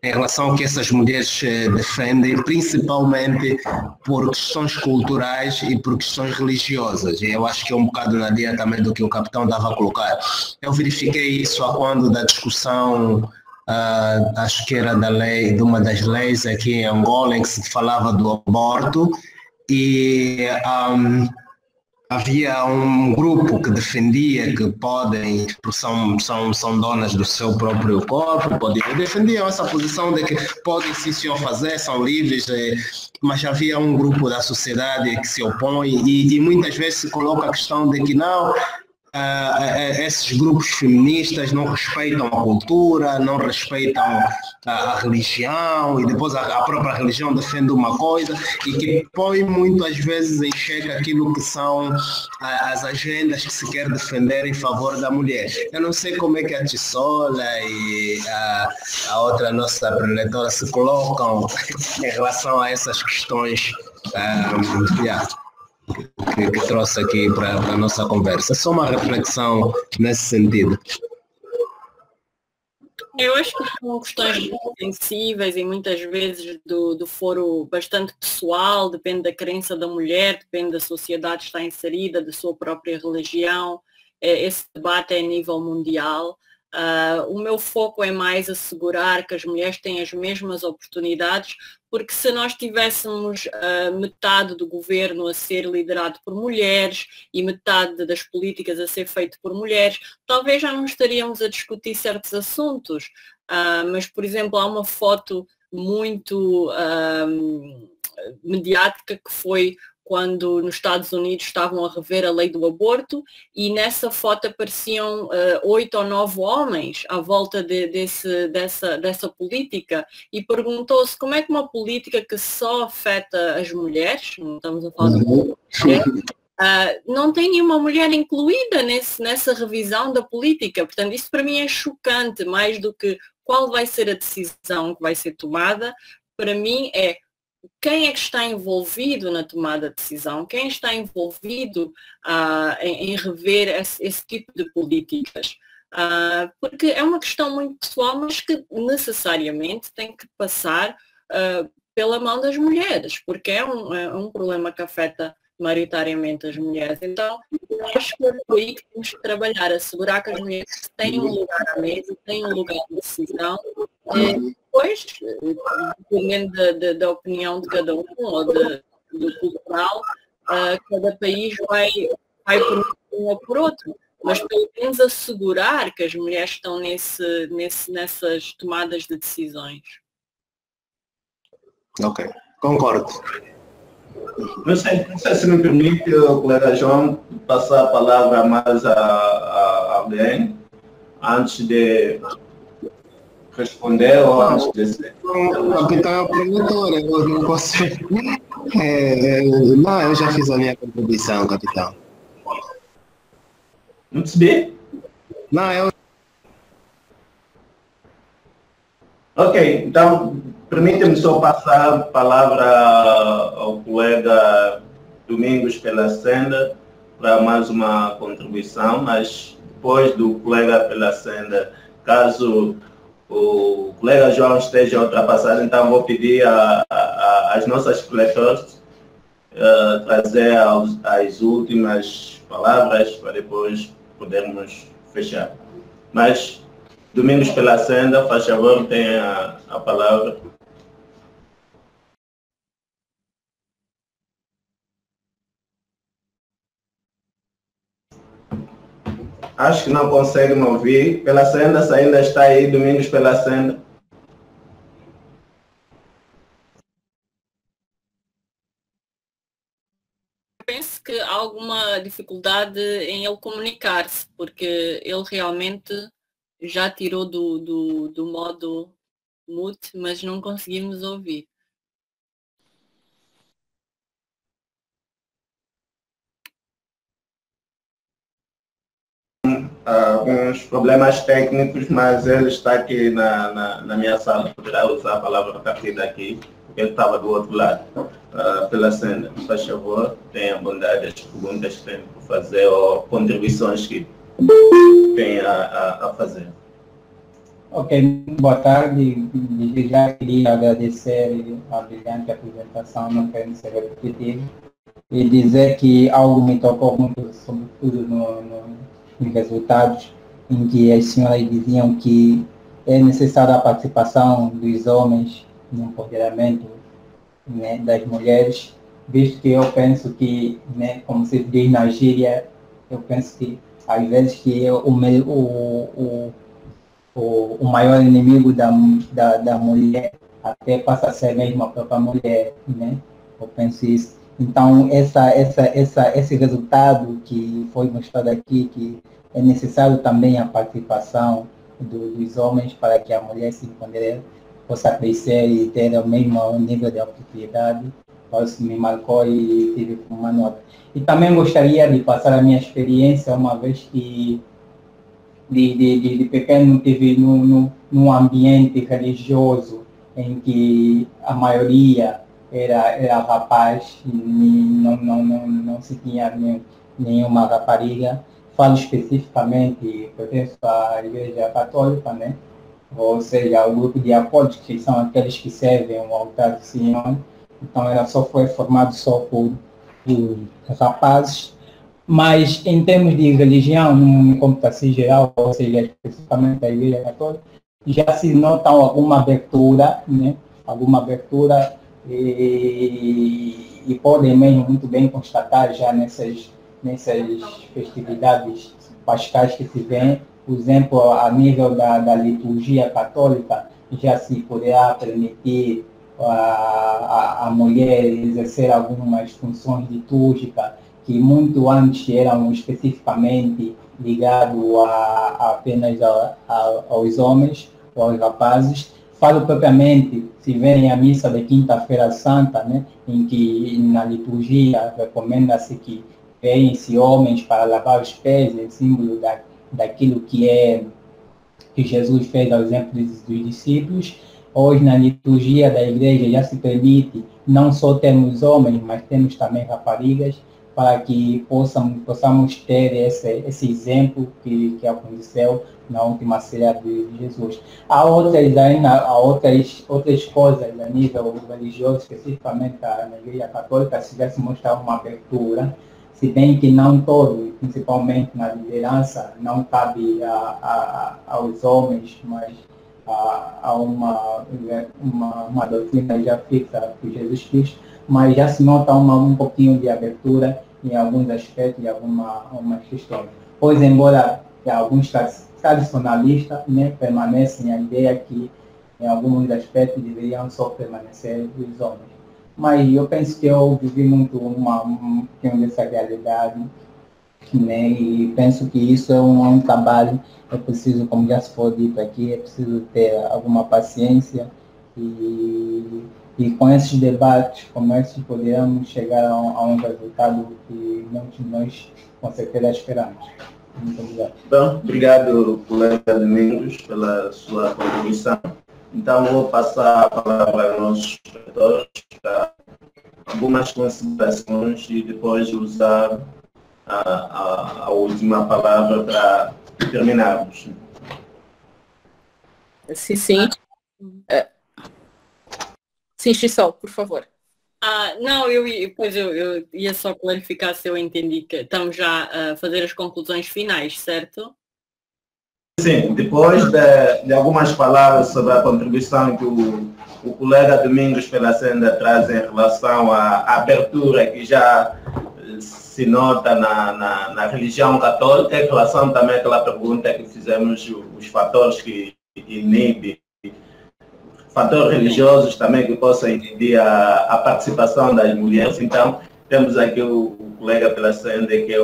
em relação ao que essas mulheres defendem, principalmente por questões culturais e por questões religiosas. E eu acho que é um bocado na linha também do que o capitão estava a colocar. Eu verifiquei isso a quando da discussão, acho que era de uma das leis aqui em Angola, em que se falava do aborto, e havia um grupo que defendia que podem, são donas do seu próprio corpo, defendiam essa posição de que podem sim senhor fazer, são livres, mas havia um grupo da sociedade que se opõe e muitas vezes se coloca a questão de que não, esses grupos feministas não respeitam a cultura, não respeitam a religião, e depois a própria religião defende uma coisa e que põe muitas vezes em xeque aquilo que são as agendas que se quer defender em favor da mulher. Eu não sei como é que a Tissola e a outra nossa preletora se colocam em relação a essas questões que trouxe aqui para a nossa conversa. Só uma reflexão nesse sentido. Eu acho que são questões sensíveis e muitas vezes do foro bastante pessoal, depende da crença da mulher, depende da sociedade que está inserida, da sua própria religião. Esse debate é a nível mundial. O meu foco é mais assegurar que as mulheres têm as mesmas oportunidades, porque se nós tivéssemos metade do governo a ser liderado por mulheres e metade das políticas a ser feito por mulheres, talvez já não estaríamos a discutir certos assuntos. Mas, por exemplo, há uma foto muito mediática que foi quando nos Estados Unidos estavam a rever a lei do aborto e nessa foto apareciam 8 ou 9 homens à volta dessa política e perguntou-se como é que uma política que só afeta as mulheres, não estamos a falar de mulheres, não tem nenhuma mulher incluída nessa revisão da política. Portanto, isso para mim é chocante, mais do que qual vai ser a decisão que vai ser tomada, para mim é quem é que está envolvido na tomada de decisão, quem está envolvido em rever esse tipo de políticas. Porque é uma questão muito pessoal, mas que necessariamente tem que passar pela mão das mulheres, porque é um problema que afeta maioritariamente as mulheres. Então, acho que é por aí que temos que trabalhar, assegurar que as mulheres têm um lugar à mesa, têm um lugar de decisão. Depois, dependendo da opinião de cada um ou do cultural, cada país vai por um ou por outro. Mas pelo menos assegurar que as mulheres estão nessas tomadas de decisões. Ok, concordo. Não sei se me permite, o colega João, passar a palavra mais a alguém antes de responder ou antes de ser. Capitão, promotora, eu não posso. Não, eu já fiz a minha contribuição, capitão. Não percebi? Não, eu. Ok, então permita-me só passar a palavra ao colega Domingos pela Senda para mais uma contribuição, mas depois do colega pela Senda, caso o colega João esteja ultrapassado, então vou pedir às nossas preletoras trazer as últimas palavras para depois podermos fechar. Mas, Domingos pela Senda, faz favor, tenha a palavra. Acho que não consegue me ouvir. Pela Senda, se ainda está aí, Domingos pela Senda. Penso que há alguma dificuldade em ele comunicar-se, porque ele realmente já tirou do modo mute, mas não conseguimos ouvir. Alguns problemas técnicos, mas ele está aqui na minha sala, poderá usar a palavra a partir daqui, porque ele estava do outro lado, pela Senda. Por favor, tenha bondade as perguntas que tem por fazer ou contribuições que tem a fazer. Ok, boa tarde. Desde já queria agradecer a brilhante apresentação, não quero ser repetitivo, e dizer que algo me tocou muito, sobretudo nos resultados, em que as senhoras diziam que é necessária a participação dos homens no empoderamento, né, das mulheres, visto que eu penso que, né, como se diz na gíria, eu penso que às vezes que o maior inimigo da mulher até passa a ser mesmo a própria mulher, né? Eu penso isso. Então, esse resultado que foi mostrado aqui, que é necessário também a participação dos homens para que a mulher se empodere, possa crescer e ter o mesmo nível de oportunidade, isso me marcou e tive uma nota. E também gostaria de passar a minha experiência, uma vez que de pequeno tive num ambiente religioso em que a maioria era rapaz e não se tinha nenhuma rapariga. Falo especificamente, pertenço à Igreja Católica, né? Ou seja, o grupo de apóstolos, que são aqueles que servem o altar do Senhor. Então, foi formado só por rapazes. Mas, em termos de religião, no contexto assim geral, ou seja, especificamente a Igreja Católica, já se nota alguma abertura, né? Alguma abertura e podem mesmo muito bem constatar já nessas festividades pascais que se vê, por exemplo, a nível da liturgia católica, já se poderá permitir a mulher exercer algumas funções litúrgicas que muito antes eram especificamente ligados apenas aos homens ou aos rapazes. Falo propriamente, se verem a missa de Quinta-feira Santa, né, em que na liturgia recomenda-se que venham-se homens para lavar os pés, em símbolo daquilo que Jesus fez ao exemplo dos discípulos. Hoje, na liturgia da igreja, já se permite não só termos homens, mas temos também raparigas, para que possamos ter esse exemplo que aconteceu na última ceia de Jesus. Há outras coisas a nível religioso, especificamente na Igreja Católica, se tivesse mostrado uma abertura, se bem que não todo, principalmente na liderança, não cabe aos homens, mas há uma doutrina já fixa por Jesus Cristo, mas já se nota um pouquinho de abertura em alguns aspectos e algumas questões. Pois, embora alguns tradicionalistas, né, permanecem a ideia que em alguns aspectos deveriam só permanecer os homens. Mas eu penso que eu vivi muito um pouquinho dessa realidade, né, e penso que isso é um trabalho, é preciso, como já se foi dito aqui, é preciso ter alguma paciência e com esses debates, como esses, poderemos chegar a um resultado que muitos de nós com certeza esperamos. Muito obrigado. Bom, obrigado, colega Domingos, pela sua contribuição. Então, vou passar a palavra aos nossos diretores para algumas considerações e depois usar a última palavra para terminarmos. Sim, sim. Sim, Chisol, por favor. Não, eu ia só clarificar se eu entendi que estamos já a fazer as conclusões finais, certo? Sim, depois de algumas palavras sobre a contribuição que o colega Domingos Pelacenda traz em relação à abertura que já se nota na religião católica, em relação também àquela pergunta que fizemos, os fatores que inibem, fatores religiosos também que possam impedir a participação das mulheres. Então, temos aqui o colega Pelacenda, que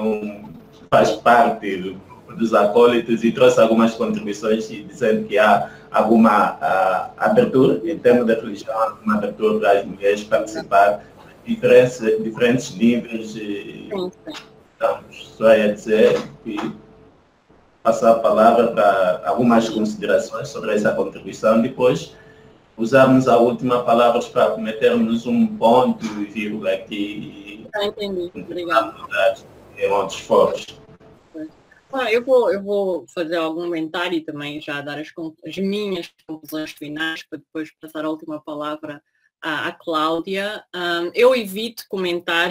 faz parte dos acólitos e trouxe algumas contribuições dizendo que há alguma abertura, em termos de religião, alguma abertura para as mulheres participar de diferentes níveis. Então, só ia dizer que passar a palavra para algumas considerações sobre essa contribuição, depois usarmos a última palavra para metermos um ponto e vírgula aqui. Entendi, obrigado. Em outros foros. Eu vou fazer algum comentário e também já dar as minhas conclusões finais para depois passar a última palavra à Cláudia. Eu evito comentar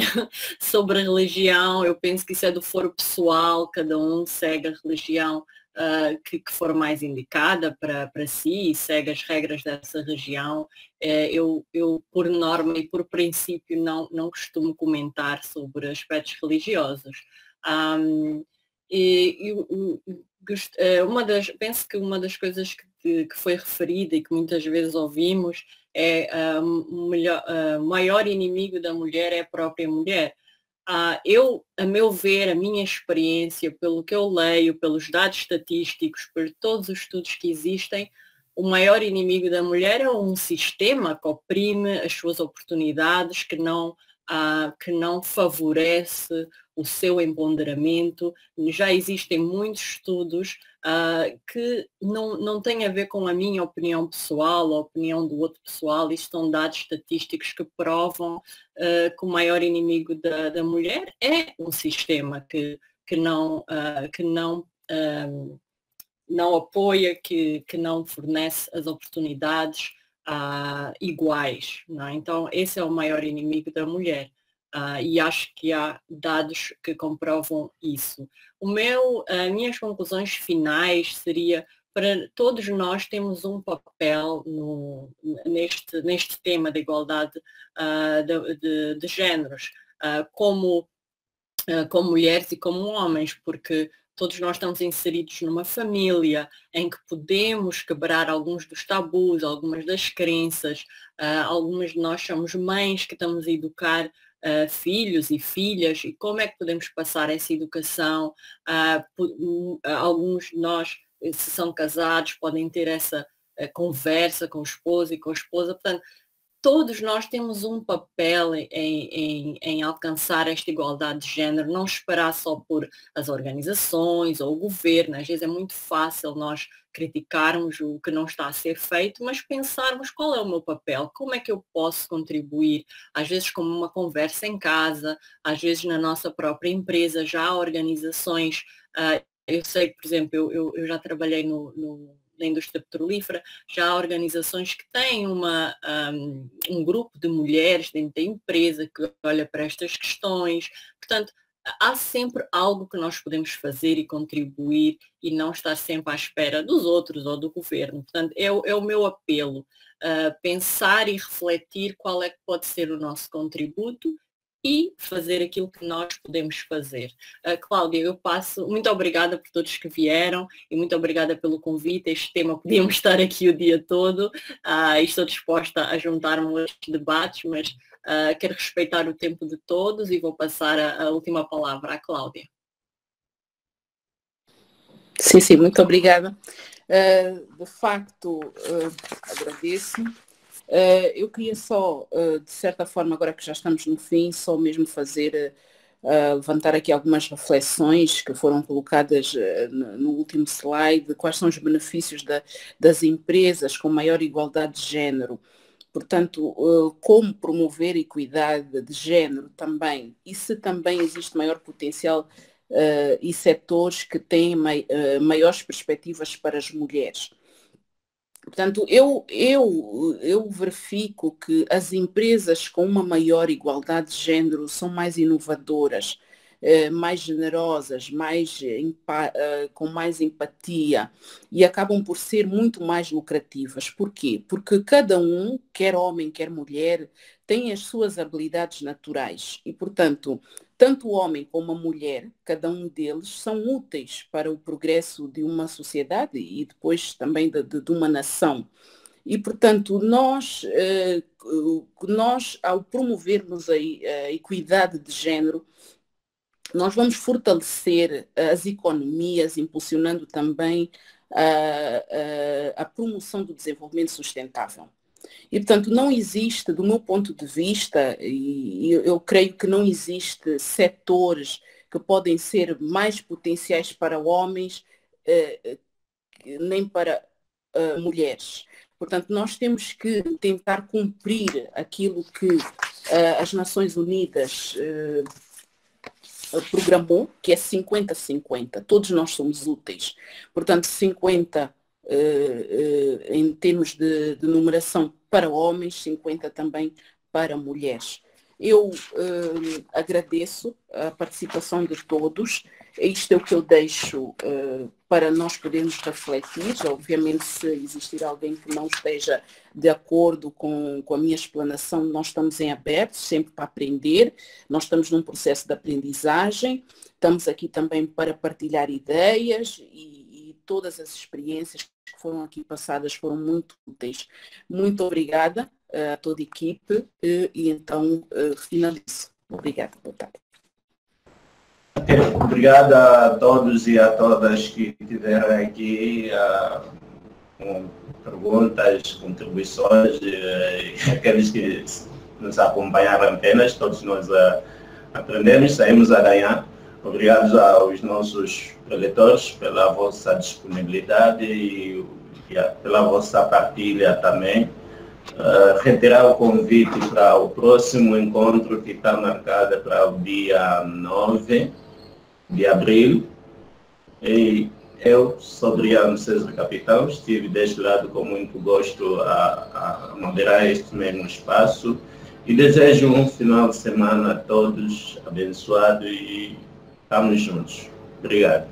sobre a religião, eu penso que isso é do foro pessoal, cada um segue a religião que for mais indicada para si e segue as regras dessa região. Eu, por norma e por princípio, não costumo comentar sobre aspectos religiosos. Penso que uma das coisas que foi referida e que muitas vezes ouvimos é o maior inimigo da mulher é a própria mulher. A meu ver, a minha experiência, pelo que eu leio, pelos dados estatísticos, por todos os estudos que existem, o maior inimigo da mulher é um sistema que oprime as suas oportunidades, que não favorece o seu empoderamento. Já existem muitos estudos que não têm a ver com a minha opinião pessoal ou a opinião do outro pessoal. Isto são dados estatísticos que provam que o maior inimigo da mulher é um sistema que não apoia, que não fornece as oportunidades iguais. Não é? Então, esse é o maior inimigo da mulher. E acho que há dados que comprovam isso. Minhas conclusões finais seria, para todos nós temos um papel neste tema da igualdade de géneros, como mulheres e como homens, porque todos nós estamos inseridos numa família em que podemos quebrar alguns dos tabus, algumas das crenças. Algumas de nós somos mães que estamos a educar filhos e filhas, e como é que podemos passar essa educação? Alguns de nós, se são casados, podem ter essa conversa com o esposo e com a esposa. Portanto, todos nós temos um papel em alcançar esta igualdade de género, não esperar só por as organizações ou o governo. Às vezes é muito fácil nós criticarmos o que não está a ser feito, mas pensarmos qual é o meu papel, como é que eu posso contribuir, às vezes como uma conversa em casa, às vezes na nossa própria empresa. Já há organizações, eu sei que, por exemplo, eu já trabalhei na indústria petrolífera, já há organizações que têm um grupo de mulheres dentro da empresa que olha para estas questões. Portanto, há sempre algo que nós podemos fazer e contribuir e não estar sempre à espera dos outros ou do governo. Portanto, é o meu apelo, pensar e refletir qual é que pode ser o nosso contributo e fazer aquilo que nós podemos fazer. Cláudia, eu passo. Muito obrigada por todos que vieram e muito obrigada pelo convite. Este tema podíamos estar aqui o dia todo e estou disposta a juntar-me a estes debates, mas quero respeitar o tempo de todos e vou passar a última palavra à Cláudia. Sim, muito obrigada. De facto, agradeço. Eu queria só, de certa forma, agora que já estamos no fim, só mesmo levantar aqui algumas reflexões que foram colocadas no último slide, quais são os benefícios das empresas com maior igualdade de género. Portanto, como promover a equidade de género também, e se também existe maior potencial e setores que têm maiores perspectivas para as mulheres. Portanto, eu verifico que as empresas com uma maior igualdade de género são mais inovadoras, mais generosas, com mais empatia e acabam por ser muito mais lucrativas. Por quê? Porque cada um, quer homem, quer mulher, tem as suas habilidades naturais e, portanto, tanto o homem como a mulher, cada um deles, são úteis para o progresso de uma sociedade e depois também de uma nação. E, portanto, nós, ao promovermos a equidade de género, nós vamos fortalecer as economias, impulsionando também a promoção do desenvolvimento sustentável. E, portanto, não existe, do meu ponto de vista, e eu creio que não existe setores que podem ser mais potenciais para homens nem para mulheres. Portanto, nós temos que tentar cumprir aquilo que as Nações Unidas programou, que é 50-50. Todos nós somos úteis. Portanto, 50 em termos de numeração para homens, 50 também para mulheres. Eu agradeço a participação de todos. Isto é o que eu deixo para nós podermos refletir. Obviamente, se existir alguém que não esteja de acordo com a minha explanação, nós estamos em aberto, sempre para aprender. Nós estamos num processo de aprendizagem. Estamos aqui também para partilhar ideias e todas as experiências que foram aqui passadas foram muito úteis. Muito obrigada a toda a equipe e então finalizo. Obrigada, boa tarde. Obrigado a todos e a todas que estiveram aqui com perguntas, contribuições, aqueles que nos acompanharam apenas, todos nós aprendemos, saímos a ganhar. Obrigado aos nossos preletores pela vossa disponibilidade e pela vossa partilha também. Reiterar o convite para o próximo encontro que está marcado para o dia 9 de abril. E eu, sou Adriano César Capitão, estive deste lado com muito gosto a moderar este mesmo espaço e desejo um final de semana a todos abençoado e estamos juntos. Obrigado.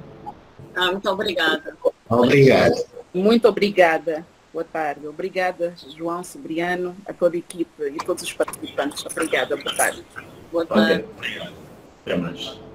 Muito obrigada. Obrigado. Muito obrigada. Boa tarde. Obrigada, João, Cibriano, a toda a equipe e todos os participantes. Obrigada. Boa tarde. Boa tarde. Okay. Até mais.